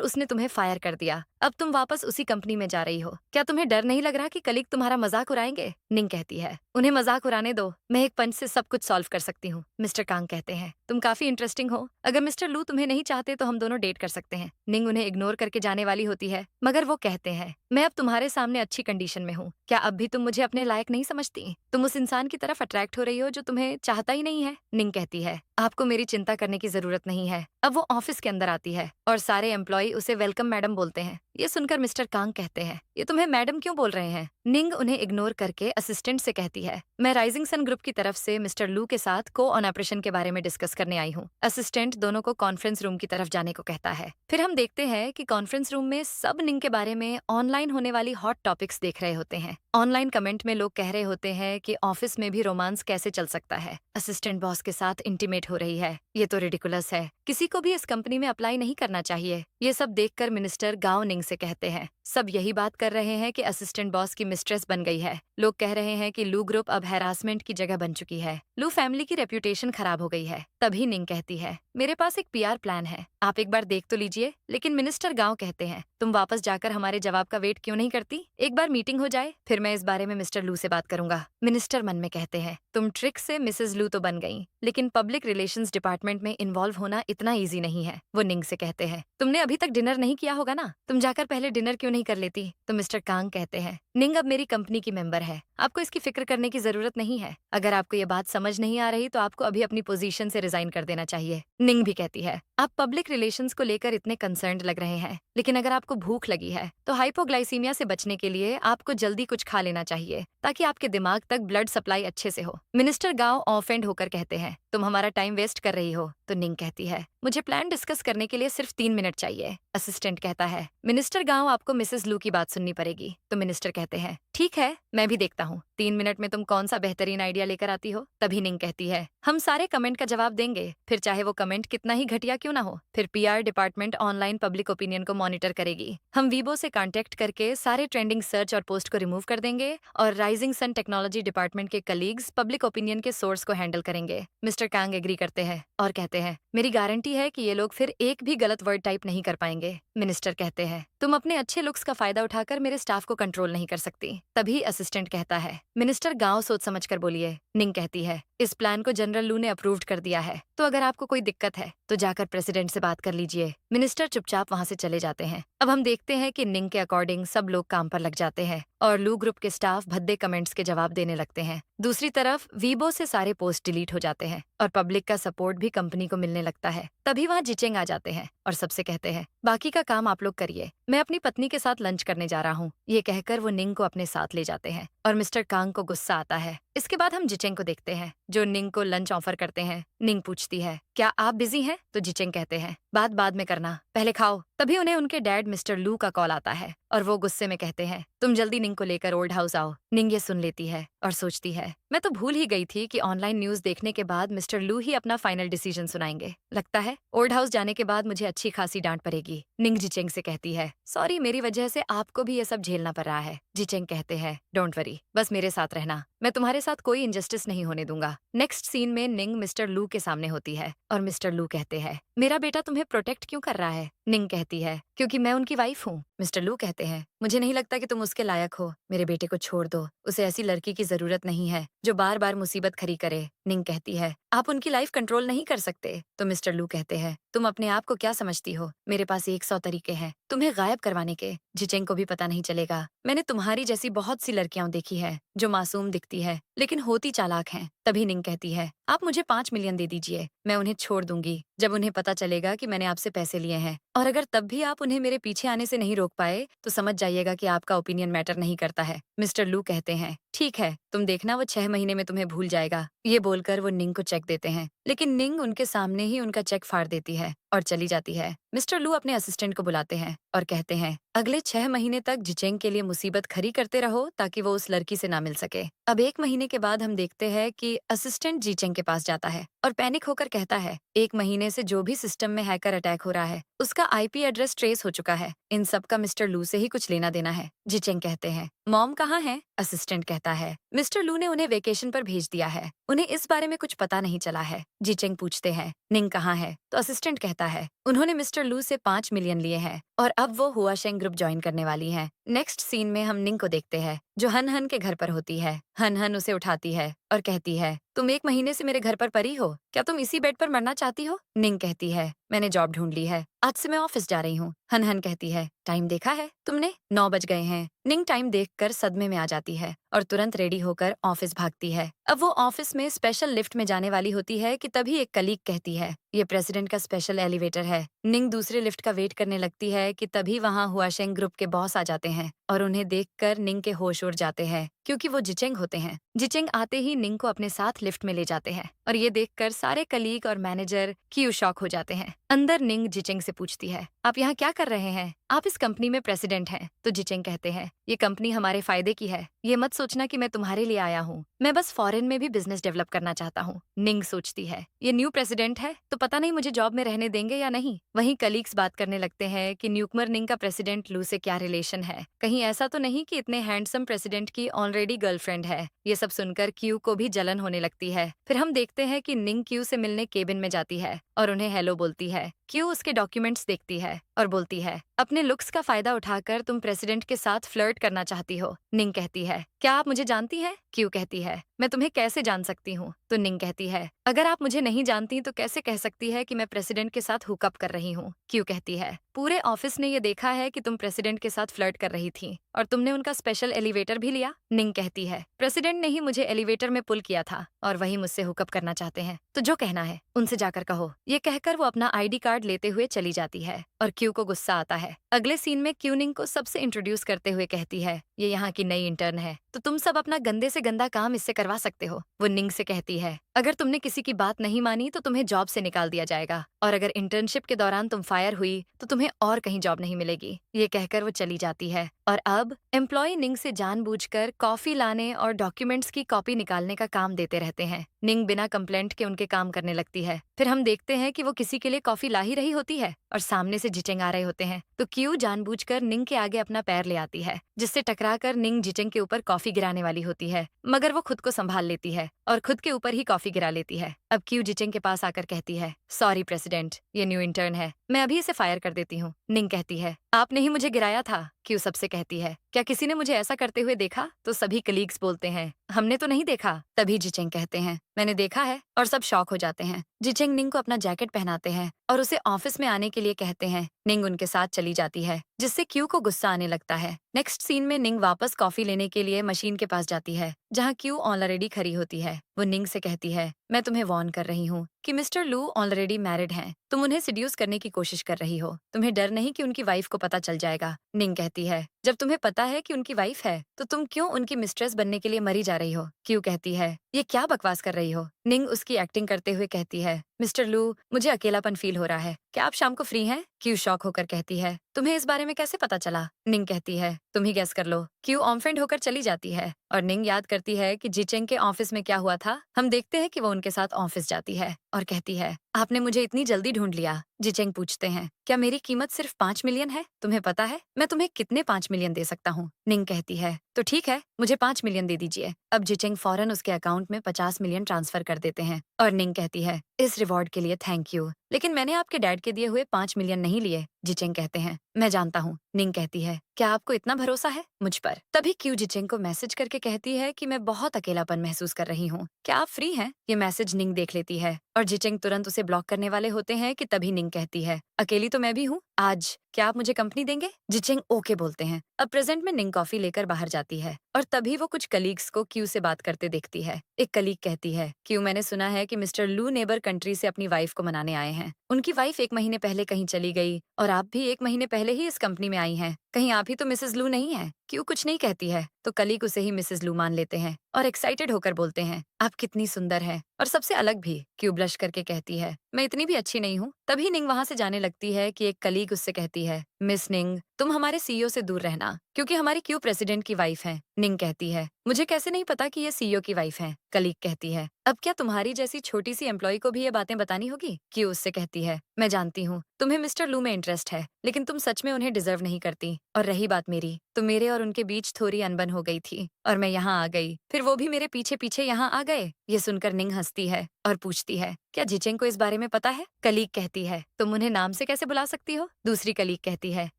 उसने तुम्हें फायर कर दिया। अब तुम वापस उसी कंपनी में जा रही हो। क्या तुम्हें डर नहीं लग रहा कि कलीग तुम्हारा मजाक उड़ाएंगे? निंग कहती है, उन्हें मजाक उड़ाने दो, मैं एक पंच से सब कुछ सॉल्व कर सकती हूँ। मिस्टर कांग कहते हैं, तुम काफी इंटरेस्टिंग हो। अगर मिस्टर लू तुम्हें नहीं चाहते तो हम दोनों डेट कर सकते हैं। निंग उन्हें इग्नोर करके जाने वाली होती है, मगर वो कहते हैं, मैं अब तुम्हारे सामने अच्छी कंडीशन में हूँ। क्या अब भी तुम मुझे अपने लायक नहीं समझती? तुम उस इंसान की तरफ अट्रैक्ट हो रही हो जो तुम्हें चाहता ही नहीं है। निंग कहती है, आपको मेरी चिंता करने की जरूरत नहीं है। अब वो ऑफिस के अंदर आती है और सारे एम्प्लॉय उसे वेलकम मैडम बोलते हैं। ये सुनकर मिस्टर कांग कहते हैं, ये तुम्हें मैडम क्यों बोल रहे हैं? निंग उन्हें इग्नोर करके असिस्टेंट से कहती है, मैं राइजिंग सन ग्रुप की तरफ से मिस्टर लू के साथ को ऑन ऑपरेशन के बारे में डिस्कस करने आई हूँ। असिस्टेंट दोनों को कॉन्फ्रेंस रूम की तरफ जाने को कहता है। फिर हम देखते हैं कि कॉन्फ्रेंस रूम में सब निंग के बारे में ऑनलाइन होने वाली हॉट टॉपिक्स देख रहे होते हैं। ऑनलाइन कमेंट में लोग कह रहे होते हैं कि ऑफिस में भी रोमांस कैसे चल सकता है। असिस्टेंट बॉस के साथ इंटीमेट हो रही है, ये तो रिडिकुलस है। किसी को भी इस कंपनी में अप्लाई नहीं करना चाहिए। ये सब देखकर मिनिस्टर गाओ निंग से कहते हैं, सब यही बात कर रहे हैं कि असिस्टेंट बॉस की मिस्ट्रेस बन गई है। लोग कह रहे हैं कि लू ग्रुप अब हैरासमेंट की जगह बन चुकी है। लू फैमिली की रेप्यूटेशन खराब हो गई है। तभी निंग कहती है, मेरे पास एक पीआर प्लान है, आप एक बार देख तो लीजिए। लेकिन मिनिस्टर गांव कहते हैं, तुम वापस जाकर हमारे जवाब का वेट क्यों नहीं करती? एक बार मीटिंग हो जाए, फिर मैं इस बारे में मिस्टर लू से बात करूंगा। मिनिस्टर मन में कहते हैं, तुम ट्रिक से मिसेज लू तो बन गई, लेकिन पब्लिक रिलेशंस डिपार्टमेंट में इन्वॉल्व होना इतना ईजी नहीं है। वो निंग से कहते हैं, तुमने अभी तक डिनर नहीं किया होगा ना, तुम जाकर पहले डिनर क्यों नहीं कर लेती? तो मिस्टर कांग कहते हैं, निंग अब मेरी कंपनी की मेंबर है, आपको इसकी फिक्र करने की जरूरत नहीं है। अगर आपको ये बात समझ नहीं आ रही तो आपको अभी अपनी पोजीशन से रिजाइन कर देना चाहिए। निंग भी कहती है, आप पब्लिक रिलेशंस को लेकर इतने कंसर्न्ड लग रहे हैं, लेकिन अगर आपको भूख लगी है तो हाइपोग्लाइसीमिया से बचने के लिए आपको जल्दी कुछ खा लेना चाहिए ताकि आपके दिमाग तक ब्लड सप्लाई अच्छे से हो। मिनिस्टर गांव ऑफेंड होकर कहते हैं, तुम हमारा टाइम वेस्ट कर रही हो। तो निंग कहती है, मुझे प्लान डिस्कस करने के लिए सिर्फ 3 मिनट चाहिए। असिस्टेंट कहता है, मिनिस्टर गांव आपको मिसेस लू की बात सुननी पड़ेगी। तो मिनिस्टर कहते हैं, ठीक है, मैं भी देखता हूँ 3 मिनट में तुम कौन सा बेहतरीन आइडिया लेकर आती हो। तभी निंग कहती है, हम सारे कमेंट का जवाब देंगे, फिर चाहे वो कमेंट कितना ही घटिया क्यों ना हो। फिर PR department online public opinion को मॉनिटर करेगी। हम वीबो से कांटेक्ट करके सारे ट्रेंडिंग सर्च और पोस्ट को रिमूव कर देंगे और राइजिंग सन टेक्नोलॉजी डिपार्टमेंट के कलीग्स पब्लिक ओपिनियन के सोर्स को हैंडल करेंगे। मिस्टर कांग एग्री करते हैं और कहते हैं, मेरी गारंटी है कि ये लोग फिर एक भी गलत वर्ड टाइप नहीं कर पाएंगे। मिनिस्टर कहते हैं, तुम अपने अच्छे लुक्स का फायदा उठाकर मेरे स्टाफ को कंट्रोल नहीं कर सकती। तभी असिस्टेंट कहता है, मिनिस्टर गांव सोच समझ कर बोलिए। निंग कहती है, इस प्लान को जनरल लू ने अप्रूव्ड कर दिया है, तो अगर आपको कोई दिक्कत है तो जाकर प्रेसिडेंट से बात कर लीजिए। मिनिस्टर चुपचाप वहां से चले जाते हैं। अब हम देखते हैं कि निंग के अकॉर्डिंग सब लोग काम पर लग जाते हैं और लू ग्रुप के स्टाफ भद्दे कमेंट्स के जवाब देने लगते हैं। दूसरी तरफ वीबो से सारे पोस्ट डिलीट हो जाते हैं और पब्लिक का सपोर्ट भी कंपनी को मिलने लगता है। तभी वहाँ जिचेंग आ जाते हैं और सबसे कहते हैं, बाकी का काम आप लोग करिए, मैं अपनी पत्नी के साथ लंच करने जा रहा हूँ। ये कहकर वो निंग को अपने साथ ले जाते हैं और मिस्टर कांग को गुस्सा आता है। इसके बाद हम जिचेंग को देखते हैं जो निंग को लंच ऑफर करते हैं। निंग पूछती है, क्या आप बिजी हैं? तो जिचेंग कहते हैं, बात बाद में करना, पहले खाओ। तभी उन्हें उनके डैड मिस्टर लू का कॉल आता है और वो गुस्से में कहते हैं, तुम जल्दी निंग को लेकर ओल्ड हाउस आओ। निंग ये सुन लेती है और सोचती है, मैं तो भूल ही गई थी कि ऑनलाइन न्यूज देखने के बाद मिस्टर लू ही अपना फाइनल डिसीजन सुनाएंगे। लगता है ओल्ड हाउस जाने के बाद मुझे अच्छी खासी डांट पड़ेगी। निंग जिचेंग से कहती है, सॉरी, मेरी वजह से आपको भी ये सब झेलना पड़ रहा है। जिचेंग कहते हैं, डोंट वरी, बस मेरे साथ रहना, मैं तुम्हारे साथ कोई इनजस्टिस नहीं होने दूंगा। नेक्स्ट सीन में निंग मिस्टर लू के सामने होती है और मिस्टर लू कहते हैं, मेरा बेटा तुम्हें प्रोटेक्ट क्यों कर रहा है? निंग कहती है, क्योंकि मैं उनकी वाइफ हूँ। मिस्टर लू कहते हैं, मुझे नहीं लगता कि तुम उसके लायक हो। मेरे बेटे को छोड़ दो, उसे ऐसी लड़की की जरूरत नहीं है जो बार बार मुसीबत खड़ी करे। निंग कहती है, आप उनकी लाइफ कंट्रोल नहीं कर सकते। तो मिस्टर लू कहते हैं, तुम अपने आप को क्या समझती हो? मेरे पास 100 तरीके हैं तुम्हें गायब करवाने के। जिचेंग को भी पता नहीं चलेगा। मैंने तुम्हारी जैसी बहुत सी लड़कियां देखी है जो मासूम दिखती है लेकिन होती चालाक हैं। तभी निंग कहती है, आप मुझे 5 मिलियन दे दीजिए, मैं उन्हें छोड़ दूंगी जब उन्हें पता चलेगा कि मैंने आपसे पैसे लिए हैं। और अगर तब भी आप उन्हें मेरे पीछे आने से नहीं रोक पाए तो समझ जाइएगा कि आपका ओपिनियन मैटर नहीं करता है। मिस्टर लू कहते हैं, ठीक है, तुम देखना, वो 6 महीने में तुम्हें भूल जाएगा। ये बोलकर वो निंग को चेक देते हैं लेकिन निंग उनके सामने ही उनका चेक फाड़ देती है और चली जाती है। मिस्टर लू अपने असिस्टेंट को बुलाते हैं और कहते हैं, अगले 6 महीने तक जिचेंग के लिए मुसीबत खड़ी करते रहो ताकि वो उस लड़की से ना मिल सके। अब 1 महीने के बाद हम देखते हैं कि असिस्टेंट जिचेंग के पास जाता है और पैनिक होकर कहता है, 1 महीने से जो भी सिस्टम में हैकर अटैक हो रहा है उसका आईपी एड्रेस ट्रेस हो चुका है। इन सब का मिस्टर लू से ही कुछ लेना देना है। जिचेंग कहते हैं, मॉम कहाँ है? असिस्टेंट कहता है, मिस्टर लू ने उन्हें वेकेशन पर भेज दिया है, उन्हें इस बारे में कुछ पता नहीं चला है। जिचेंग पूछते हैं, निंग कहाँ है? तो असिस्टेंट कहता है, उन्होंने मिस्टर लू से 5 मिलियन लिए हैं और अब वो हुआशेंग ग्रुप ज्वाइन करने वाली हैं। नेक्स्ट सीन में हम निंग को देखते हैं जो हन हन के घर पर होती है। हन हन उसे उठाती है और कहती है, तुम 1 महीने से मेरे घर पर परी हो, क्या तुम इसी बेड पर मरना चाहती हो? निंग कहती है, मैंने जॉब ढूंढ ली है, आज से मैं ऑफिस जा रही हूँ। हन हन कहती है, टाइम देखा है तुमने? 9 बज गए हैं। निंग टाइम देखकर सदमे में आ जाती है और तुरंत रेडी होकर ऑफिस भागती है। अब वो ऑफिस में स्पेशल लिफ्ट में जाने वाली होती है कि तभी एक कलीग कहती है, ये प्रेसिडेंट का स्पेशल एलिवेटर है। निंग दूसरे लिफ्ट का वेट करने लगती है कि तभी वहाँ हुआशेंग ग्रुप के बॉस आ जाते हैं और उन्हें देखकर निंग के होश उड़ जाते हैं क्योंकि वो जिचेंग होते हैं। जिचेंग आते ही निंग को अपने साथ लिफ्ट में ले जाते हैं और ये देखकर सारे कलीग और मैनेजर क्यू शॉक हो जाते हैं। अंदर निंग जिचेंग से पूछती है, आप यहाँ क्या कर रहे हैं? आप इस कंपनी में प्रेसिडेंट हैं। तो जिचेंग कहते हैं, ये कंपनी हमारे फायदे की है, ये मत सोचना कि मैं तुम्हारे लिए आया हूँ, मैं बस फॉरेन में भी बिजनेस डेवलप करना चाहता हूँ। निंग सोचती है, ये न्यू प्रेसिडेंट है तो पता नहीं मुझे जॉब में रहने देंगे या नहीं। वहीं कलीग्स बात करने लगते हैं कि न्यूकमर निंग का प्रेसिडेंट लू से क्या रिलेशन है, कहीं ऐसा तो नहीं कि इतने हैंडसम प्रेसिडेंट की ऑलरेडी गर्लफ्रेंड है। ये सब सुनकर क्यू को भी जलन होने लगती है। फिर हम देखते हैं कि निंग क्यू से मिलने केबिन में जाती है और उन्हें हेलो बोलती है। क्यू उसके डॉक्यूमेंट्स देखती है और बोलती है, अपने लुक्स का फायदा उठाकर तुम प्रेसिडेंट के साथ फ्लर्ट करना चाहती हो। निंग कहती है, क्या आप मुझे जानती हैं? क्यू कहती है, मैं तुम्हें कैसे जान सकती हूँ? तो निंग कहती है, अगर आप मुझे नहीं जानती तो कैसे कह सकती है कि मैं प्रेसिडेंट के साथ हुकअप कर रही हूँ? क्यू कहती है, पूरे ऑफिस ने ये देखा है कि तुम प्रेसिडेंट के साथ फ्लर्ट कर रही थी और तुमने उनका स्पेशल एलिवेटर भी लिया। निंग कहती है, प्रेसिडेंट ने ही मुझे एलिवेटर में पुल किया था और वही मुझसे हुकअप करना चाहते हैं, तो जो कहना है उनसे जाकर कहो। ये कहकर वो अपना आईडी कार्ड लेते हुए चली जाती है और क्यू को गुस्सा आता है। अगले सीन में क्यू निंग को सबसे इंट्रोड्यूस करते हुए कहती है, ये यहाँ की नई इंटर्न है तो तुम सब अपना गंदे से गंदा काम इससे करवा सकते हो। वो निंग से कहती है, अगर तुमने किसी की बात नहीं मानी तो तुम्हें जॉब से निकाल दिया जाएगा और अगर इंटर्नशिप के दौरान तुम फायर हुई तो तुम्हें और कहीं जॉब नहीं मिलेगी। ये कहकर वो चली जाती है और अब एम्प्लॉय निंग से जानबूझकर कॉफी लाने और डॉक्यूमेंट्स की कॉपी निकालने का काम देते रहते हैं। निंग बिना कंप्लेंट के उनके काम करने लगती है। फिर हम देखते हैं कि वो किसी के लिए कॉफी ला ही रही होती है और सामने से जिचेंग आ रहे होते हैं तो क्यू जानबूझकर निंग के आगे अपना पैर ले आती है जिससे टकराकर निंग जिचेंग के ऊपर कॉफी गिराने वाली होती है, मगर वो खुद को संभाल लेती है और खुद के ऊपर ही कॉफी गिरा लेती है। अब क्यू जिचेंग के पास आकर कहती है, सॉरी प्रेसिडेंट, ये न्यू इंटर्न है, मैं अभी इसे फायर कर देती हूँ। निंग कहती है, आपने ही मुझे गिराया था। क्यू सबसे कहती है, क्या किसी ने मुझे ऐसा करते हुए देखा? तो सभी कलीग्स बोलते हैं, हमने तो नहीं देखा। तभी जिचेंग कहते हैं, मैंने देखा है, और सब शॉक हो जाते हैं। जिचेंग निंग को अपना जैकेट पहनाते हैं और उसे ऑफिस में आने के लिए कहते हैं। निंग उनके साथ चली जाती है जिससे क्यू को गुस्सा आने लगता है। नेक्स्ट सीन में निंग वापस कॉफी लेने के लिए मशीन के पास जाती है जहाँ क्यू ऑलरेडी खड़ी होती है। वो निंग से कहती है, मैं तुम्हें वार्न कर रही हूँ कि मिस्टर लू ऑलरेडी मैरिड हैं। तुम उन्हें सिड्यूस करने की कोशिश कर रही हो। तुम्हें डर नहीं कि उनकी वाइफ को पता चल जाएगा। निंग कहती है, जब तुम्हें पता है कि उनकी वाइफ है तो तुम क्यों उनकी मिस्ट्रेस बनने के लिए मरी जा रही हो। क्यू कहती है, ये क्या बकवास कर रही हो। निंग उसकी एक्टिंग करते हुए कहती है, मिस्टर लू मुझे अकेलापन फील हो रहा है, क्या आप शाम को फ्री हैं? क्यू शॉक होकर कहती है, तुम्हें इस बारे में कैसे पता चला? निंग कहती है, तुम ही गेस कर लो। क्यू ऑफेंड होकर चली जाती है और निंग याद करती है कि जिचेंग के ऑफिस में क्या हुआ था। हम देखते हैं कि वो उनके साथ ऑफिस जाती है और कहती है, आपने मुझे इतनी जल्दी ढूंढ लिया। जिचेंग पूछते हैं, क्या मेरी कीमत सिर्फ 5 मिलियन है? तुम्हें पता है मैं तुम्हें कितने 5 मिलियन दे सकता हूँ? निंग कहती है, तो ठीक है, मुझे 5 मिलियन दे दीजिए। अब जिचेंग फौरन उसके अकाउंट में 50 मिलियन ट्रांसफर कर देते हैं और निंग कहती है, इस रिवॉर्ड के लिए थैंक यू, लेकिन मैंने आपके डैड के दिए हुए 5 मिलियन नहीं लिए। जिचेंग कहते हैं, मैं जानता हूँ। निंग कहती है, क्या आपको इतना भरोसा है मुझ पर? तभी क्यू जिचेंग को मैसेज करके कहती है कि मैं बहुत अकेलापन महसूस कर रही हूँ, क्या आप फ्री हैं? ये मैसेज निंग देख लेती है और जिचेंग तुरंत उसे ब्लॉक करने वाले होते हैं कि तभी निंग कहती है, अकेली तो मैं भी हूँ आज, क्या आप मुझे कंपनी देंगे? जिचेंग ओके बोलते हैं। अब प्रेजेंट में निंग कॉफी लेकर बाहर जाती है और तभी वो कुछ कलीग्स को क्यू से बात करते देखती है। एक कलीग कहती है, क्यू मैंने सुना है कि मिस्टर लू नेबर कंट्री से अपनी वाइफ को मनाने आए हैं। उनकी वाइफ 1 महीने पहले कहीं चली गई और आप भी 1 महीने पहले ही इस कंपनी में आई हैं। कहीं आप ही तो मिसेस लू नहीं है? क्यू कुछ नहीं कहती है तो कलीग उसे ही मिसेस लू मान लेते हैं और एक्साइटेड होकर बोलते हैं, आप कितनी सुंदर हैं और सबसे अलग भी। क्यू ब्लश करके कहती है, मैं इतनी भी अच्छी नहीं हूँ। तभी निंग वहाँ से जाने लगती है कि एक कलीग उससे कहती है, मिस निंग तुम हमारे सीईओ से दूर रहना क्योंकि हमारी क्यू प्रेसिडेंट की वाइफ है। निंग कहती है, मुझे कैसे नहीं पता कि ये सीईओ की वाइफ है? कलीग कहती है, अब क्या तुम्हारी जैसी छोटी सी एम्प्लॉय को भी ये बातें बतानी होगी? क्यू उससे कहती है, मैं जानती हूँ तुम्हें मिस्टर लू में इंटरेस्ट है, लेकिन तुम सच में उन्हें डिजर्व नहीं करती। और रही बात मेरी, तो मेरे और उनके बीच थोड़ी अनबन हो गई थी और मैं यहाँ आ गई, फिर वो भी मेरे पीछे पीछे यहाँ आ गए। ये सुनकर निंग हंसती है और पूछती है, क्या जिचेंग को इस बारे में पता है? कलीग कहती है, तुम उन्हें नाम से कैसे बुला सकती हो? दूसरी कलीग कहती है,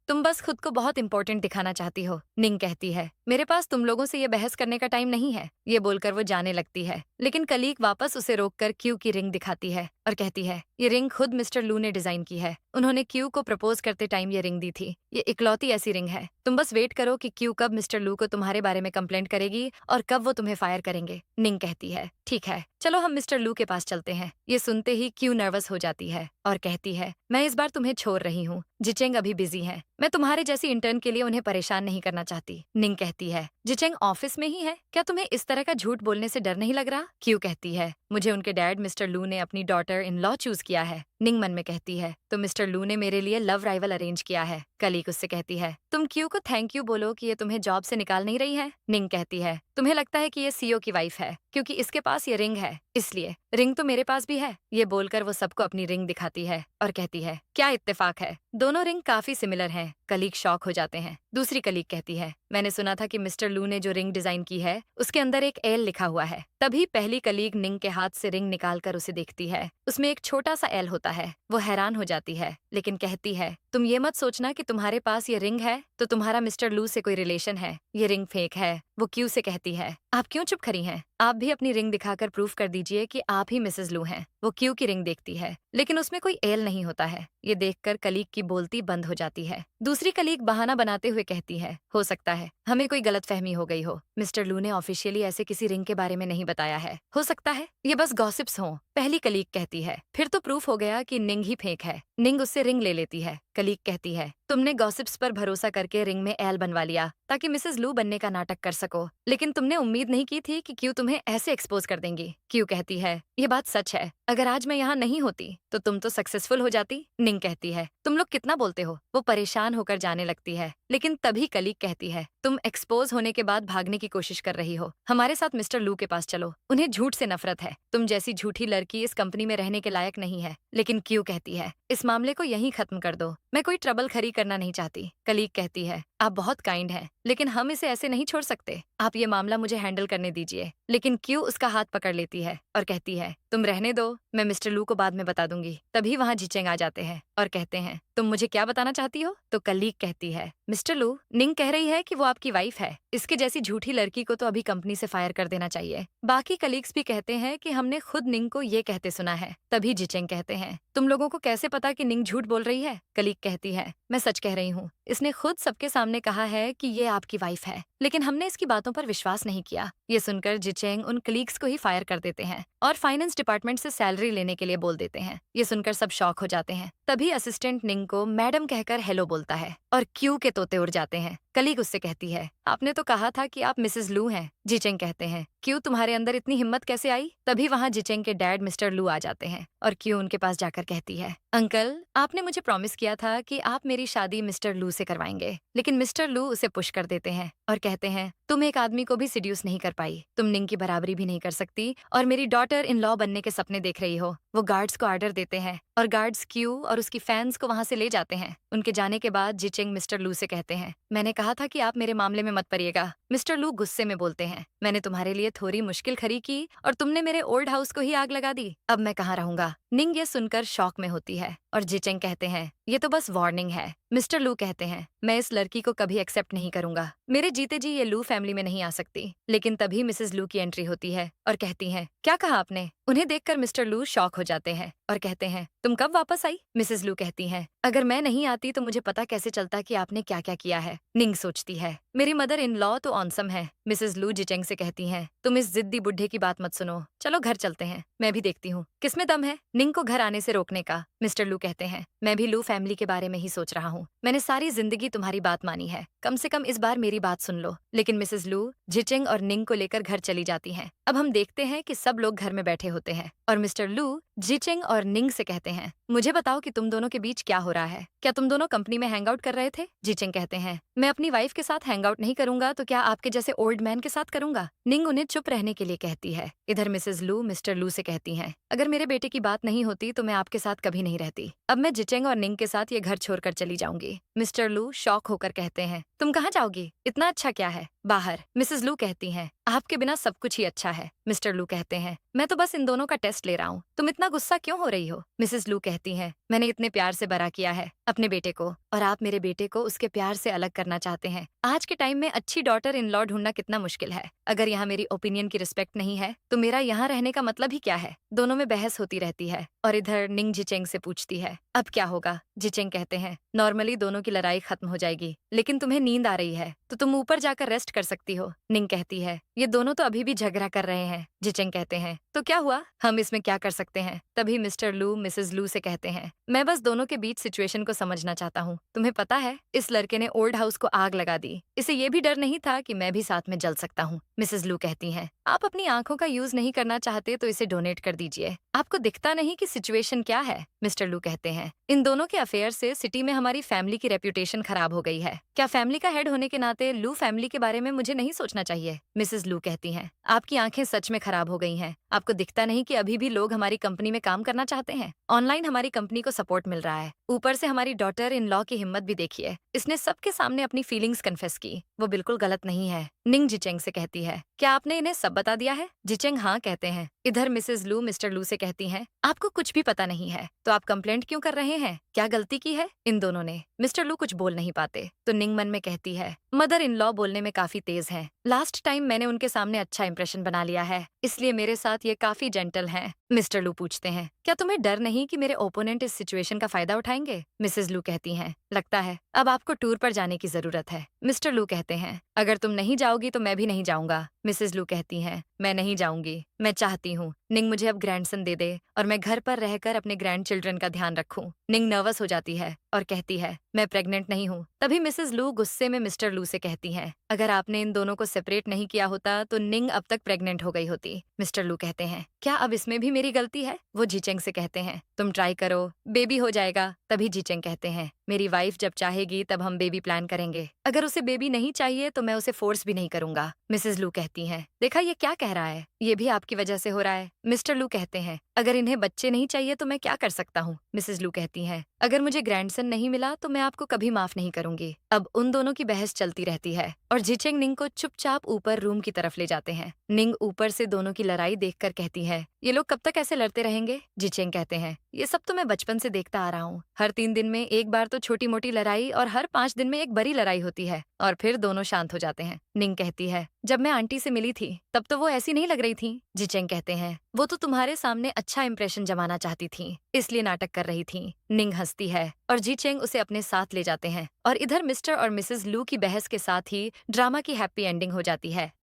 तुम बस खुद को बहुत इंपॉर्टेंट दिखाना चाहती हो। निंग कहती है, मेरे पास तुम लोगों से ये बहस करने का टाइम नहीं है। ये बोलकर वो जाने लगती है, लेकिन कलीग वापस उसे रोककर क्यू की रिंग दिखाती है और कहती है, ये रिंग खुद मिस्टर लू ने डिजाइन की है। उन्होंने क्यू को प्रपोज करते टाइम ये रिंग दी थी। ये इकलौती ऐसी रिंग है। तुम बस वेट करो कि क्यू कब मिस्टर लू को तुम्हारे बारे में कंप्लेंट करेगी और कब वो तुम्हें फायर करेंगे। निंग कहती है, ठीक है, चलो हम मिस्टर लू के पास चलते हैं। ये सुनते ही क्यू नर्वस हो जाती है और कहती है, मैं इस बार तुम्हें छोड़ रही हूँ। जिचेंग अभी बिजी है, मैं तुम्हारे जैसी इंटर्न के लिए उन्हें परेशान नहीं करना चाहती। निंग कहती है, जिचेंग ऑफिस में ही है, क्या तुम्हें इस तरह का झूठ बोलने से डर नहीं लग रहा? क्यू कहती है, मुझे उनके डैड मिस्टर लू ने अपनी डॉटर इन लॉ चूज किया है। निंग मन में कहती है, तो मिस्टर लू ने मेरे लिए लव राइवल अरेंज किया है। कलीग उससे कहती है, तुम क्यू को थैंक यू बोलो कि ये तुम्हें जॉब से निकाल नहीं रही है। निंग कहती है, तुम्हें लगता है कि ये सीईओ की वाइफ है क्योंकि इसके पास ये रिंग है, इसलिए रिंग तो मेरे पास भी है। ये बोलकर वो सबको अपनी रिंग दिखाती है और कहती है, क्या इत्तेफाक है, दोनों रिंग काफी सिमिलर हैं। कलीग शॉक हो जाते हैं। दूसरी कलीग कहती है, मैंने सुना था कि मिस्टर लू ने जो रिंग डिजाइन की है उसके अंदर एक एल लिखा हुआ है। तभी पहली कलीग निंग के हाथ से रिंग निकालकर उसे देखती है। उसमें एक छोटा सा एल होता है। वो हैरान हो जाती है लेकिन कहती है, तुम ये मत सोचना कि तुम्हारे पास ये रिंग है तो तुम्हारा मिस्टर लू से कोई रिलेशन है। ये रिंग फेक है। वो क्यू से कहती है, आप क्यों चुप खड़ी हैं? आप भी अपनी रिंग दिखाकर प्रूफ कर दीजिए कि आप ही मिसेस लू हैं। वो क्यू की रिंग देखती है लेकिन उसमें कोई एल नहीं होता है। ये देखकर कलीग की बोलती बंद हो जाती है। दूसरी कलीग बहाना बनाते हुए कहती है, हो सकता है हमें कोई गलतफहमी हो गई हो। मिस्टर लू ने ऑफिशियली ऐसे किसी रिंग के बारे में नहीं बताया है। हो सकता है ये बस गॉसिप्स हों। पहली कलीग कहती है, फिर तो प्रूफ हो गया कि निंग ही फेक है। निंग उससे रिंग ले लेती है। कलीग कहती है, तुमने गॉसिप्स पर भरोसा करके रिंग में एल बनवा लिया ताकि मिसेस लू बनने का नाटक कर सको, लेकिन तुमने उम्मीद नहीं की थी कि क्यू तुम्हें ऐसे एक्सपोज कर देंगी। क्यू कहती है, ये बात सच है, अगर आज मैं यहाँ नहीं होती तो तुम तो सक्सेसफुल हो जाती। निंग कहती है, तुम लोग कितना बोलते हो। वो परेशान होकर जाने लगती है लेकिन तभी कलीग कहती है, तुम एक्सपोज होने के बाद भागने की कोशिश कर रही हो। हमारे साथ मिस्टर लू के पास चलो। उन्हें झूठ से नफरत है। तुम जैसी झूठी लड़की इस कंपनी में रहने के लायक नहीं है। लेकिन क्यू कहती है, इस मामले को यहीं खत्म कर दो, मैं कोई ट्रबल खड़ी करना नहीं चाहती। कलीग कहती है, आप बहुत काइंड हैं, लेकिन हम इसे ऐसे नहीं छोड़ सकते। आप ये मामला मुझे हैंडल करने दीजिए। लेकिन क्यू उसका हाथ पकड़ लेती है और कहती है, तुम रहने दो, मैं मिस्टर लू को बाद में बता दूंगी। तभी वहाँ जिचेंग आ जाते हैं और कहते हैं, तुम मुझे क्या बताना चाहती हो? तो कलीग कहती है, मिस्टर लू, निंग कह रही है कि वो आपकी वाइफ है। इसके जैसी झूठी लड़की को तो अभी कंपनी से फायर कर देना चाहिए। बाकी कलीग्स भी कहते हैं कि हमने खुद निंग को ये कहते सुना है। तभी जिचेंग कहते हैं, तुम लोगों को कैसे पता कि निंग झूठ बोल रही है? कलीग कहती है, मैं सच कह रही हूँ। इसने खुद सबके सामने कहा है कि ये आपकी वाइफ है, लेकिन हमने इसकी बातों पर विश्वास नहीं किया। ये सुनकर जिचेंग उन कलीग्स को ही फायर कर देते हैं और फाइनेंस डिपार्टमेंट से सैलरी लेने के लिए बोल देते हैं। ये सुनकर सब शॉक हो जाते हैं। तभी असिस्टेंट निंग को मैडम कहकर हेलो बोलता है और क्यू के तोते उड़ जाते हैं। कलीग उससे कहती है, आपने तो कहा था कि आप मिसेस लू हैं। जिचेंग कहते हैं, क्यों तुम्हारे अंदर इतनी हिम्मत कैसे आई? तभी वहाँ जिचेंग के डैड मिस्टर लू आ जाते हैं और क्यू उनके पास जाकर कहती है, अंकल आपने मुझे प्रॉमिस किया था कि आप मेरी शादी मिस्टर लू से करवाएंगे, लेकिन मिस्टर लू उसे पुश कर देते हैं और कहते हैं, तुम एक आदमी को भी सिड्यूस नहीं कर पाई, तुम निंग की बराबरी भी नहीं कर सकती और मेरी डॉटर इन लॉ बनने के सपने देख रही हो। वो गार्ड्स को ऑर्डर देते हैं और गार्ड्स क्यू और उसकी फैंस को वहां से ले जाते हैं। उनके जाने के बाद जिचेंग मिस्टर लू से कहते हैं, मैंने कहा था कि आप मेरे मामले में मत पड़िएगा। मिस्टर लू गुस्से में बोलते हैं, मैंने तुम्हारे लिए थोड़ी मुश्किल खड़ी की और तुमने मेरे ओल्ड हाउस को ही आग लगा दी। अब मैं कहाँ रहूंगा? निंग ये सुनकर शॉक में होती है और जिचेंग कहते हैं, ये तो बस वार्निंग है। मिस्टर लू कहते हैं, मैं इस लड़की को कभी एक्सेप्ट नहीं करूंगा। मेरे जीते जी ये लू फैमिली में नहीं आ सकती। लेकिन तभी मिसेस लू की एंट्री होती है और कहती हैं, क्या कहा आपने? उन्हें देखकर मिस्टर लू शॉक हो जाते हैं और कहते हैं, तुम कब वापस आई? मिसेस लू कहती हैं, अगर मैं नहीं आती तो मुझे पता कैसे चलता कि आपने क्या क्या किया है। निंग सोचती है, मेरी मदर इन लॉ तो ऑनसम है। मिसेस लू जिचेंग से कहती हैं, तुम इस जिद्दी बुढ़े की बात मत सुनो, चलो घर चलते हैं, मैं भी देखती हूँ किसमें दम है निंग को घर आने से रोकने का। मिस्टर लू कहते हैं, मैं भी लू फैमिली के बारे में ही सोच रहा हूँ। मैंने सारी जिंदगी तुम्हारी बात मानी है, कम से कम इस बार मेरी बात सुन लो। लेकिन मिसेस लू जिचेंग और निंग को लेकर घर चली जाती हैं। अब हम देखते हैं कि सब लोग घर में बैठे होते हैं और मिस्टर लू जिचेंग और निंग से कहते हैं, मुझे बताओ कि तुम दोनों के बीच क्या हो रहा है? क्या तुम दोनों कंपनी में हैंग आउट कर रहे थे? जिचेंग कहते हैं, मैं अपनी वाइफ के साथ हैंग आउट नहीं करूंगा तो क्या आपके जैसे ओल्ड मैन के साथ करूंगा? निंग उन्हें चुप रहने के लिए कहती है। इधर मिसेस लू मिस्टर लू से कहती हैं, अगर मेरे बेटे की बात नहीं होती तो मैं आपके साथ कभी नहीं रहती। अब मैं जिचेंग और निंग के साथ ये घर छोड़कर चली जाऊंगी। मिस्टर लू शॉक होकर कहते हैं, तुम कहाँ जाओगी? इतना अच्छा क्या है? बाहर। मिसेस लू कहती हैं, आपके बिना सब कुछ ही अच्छा है। मिस्टर लू कहते हैं, मैं तो बस इन दोनों का टेस्ट ले रहा हूँ, तुम इतना गुस्सा क्यों हो रही हो? मिसेस लू कहती हैं, मैंने इतने प्यार से बड़ा किया है अपने बेटे को और आप मेरे बेटे को उसके प्यार से अलग करना चाहते हैं। आज के टाइम में अच्छी डॉटर इन लॉ ढूंढना कितना मुश्किल है। अगर यहाँ मेरी ओपिनियन की रिस्पेक्ट नहीं है तो मेरा यहाँ रहने का मतलब ही क्या है? दोनों में बहस होती रहती है और इधर निंग जिचेंग से पूछती है, अब क्या होगा? जिचेंग कहते हैं, नॉर्मली दोनों की लड़ाई खत्म हो जाएगी, लेकिन तुम्हें नींद आ रही है तो तुम ऊपर जाकर रेस्ट कर सकती हो। निंग कहती है, ये दोनों तो अभी भी झगड़ा कर रहे हैं। जिचेंग कहते हैं, तो क्या हुआ? हम इसमें क्या कर सकते हैं? तभी मिस्टर लू मिसेस लू से कहते हैं, मैं बस दोनों के बीच सिचुएशन को समझना चाहता हूँ। तुम्हें पता है इस लड़के ने ओल्ड हाउस को आग लगा दी, इसे ये भी डर नहीं था कि मैं भी साथ में जल सकता हूँ। मिसेस लू कहती हैं, आप अपनी आंखों का यूज नहीं करना चाहते तो इसे डोनेट कर दीजिए, आपको दिखता नहीं कि सिचुएशन क्या है। मिस्टर लू कहते हैं, इन दोनों के अफेयर से सिटी में हमारी फैमिली की रेप्यूटेशन खराब हो गई है। क्या फैमिली का हेड होने के नाते लू फैमिली के बारे में मुझे नहीं सोचना चाहिए? मिसेस लू कहती हैं, आपकी आंखें सच में खराब हो गई हैं। आपको दिखता नहीं कि अभी भी लोग हमारी कंपनी में काम करना चाहते हैं? ऑनलाइन हमारी कंपनी को सपोर्ट मिल रहा है, ऊपर से हमारी डॉटर इन लॉ की हिम्मत भी देखिए, इसने सबके सामने अपनी फीलिंग्स कन्फेस की, वो बिल्कुल गलत नहीं है। निंग जिचेंग से कहती है, क्या आपने इन्हें सब बता दिया है? जिचेंग हाँ कहते हैं। इधर मिसेस लू मिस्टर लू से कहती हैं, आपको कुछ भी पता नहीं है तो आप कंप्लेंट क्यों कर रहे हैं? क्या गलती की है इन दोनों ने? मिस्टर लू कुछ बोल नहीं पाते तो निंग मन में कहती है, मदर इन लॉ बोलने में काफी तेज है, लास्ट टाइम मैंने उनके सामने अच्छा इंप्रेशन बना लिया है, इसलिए मेरे साथ ये काफी जेंटल हैं। मिस्टर लू पूछते हैं, क्या तुम्हें डर नहीं कि मेरे ओपोनेंट इस सिचुएशन का फायदा उठाएंगे? मिसेस लू कहती हैं, लगता है अब आपको टूर पर जाने की जरूरत है। मिस्टर लू कहते हैं, अगर तुम नहीं जाओगी तो मैं भी नहीं जाऊंगा। मिसेस लू कहती हैं, मैं नहीं जाऊंगी, मैं चाहती हूँ निंग मुझे अब ग्रैंडसन दे दे और मैं घर पर रहकर अपने ग्रैंड चिल्ड्रन का ध्यान रखूं। निंग नर्वस हो जाती है और कहती है, मैं प्रेग्नेंट नहीं हूँ। तभी मिसेस लू गुस्से में मिस्टर लू से कहती हैं, अगर आपने इन दोनों को सेपरेट नहीं किया होता तो निंग अब तक प्रेग्नेंट हो गई होती। मिस्टर लू कहते हैं, क्या अब इसमें भी मेरी गलती है? वो जिचेंग से कहते हैं, तुम ट्राई करो, बेबी हो जाएगा। तभी जिचेंग कहते हैं, मेरी वाइफ जब चाहेगी तब हम बेबी प्लान करेंगे, अगर उसे बेबी नहीं चाहिए तो मैं उसे फोर्स भी नहीं करूंगा। मिसेस लू कहती हैं, देखा ये क्या कह रहा है, ये भी आपकी वजह से हो रहा है। मिस्टर लू कहते हैं, अगर इन्हें बच्चे नहीं चाहिए तो मैं क्या कर सकता हूँ? मिसेस लू कहती हैं, अगर मुझे ग्रैंडसन नहीं मिला तो मैं आपको कभी माफ नहीं करूंगी। अब उन दोनों की बहस चलती रहती है और जिचेंग निंग को चुपचाप ऊपर रूम की तरफ ले जाते हैं। निंग ऊपर से दोनों की लड़ाई देखकर कहती है, ये लोग कब तक ऐसे लड़ते रहेंगे? जिचेंग कहते हैं, ये सब तो मैं बचपन से देखता आ रहा हूँ, हर 3 दिन में एक बार तो छोटी मोटी लड़ाई और हर 5 दिन में एक बड़ी लड़ाई होती है और फिर दोनों शांत हो जाते हैं। निंग कहती है, जब मैं आंटी से मिली थी तब तो वो ऐसी नहीं लग रही थी। जिचेंग कहते हैं, वो तो तुम्हारे सामने अच्छा इंप्रेशन जमाना चाहती थी, इसलिए नाटक कर रही थी। निंग हंसती है और जीचेंग उसे अपने साथ ले जाते हैं और इधर मिस्टर और मिसेस लू की बहस के साथ ही ड्रामा की हैप्पी एंडिंग हो जाती है।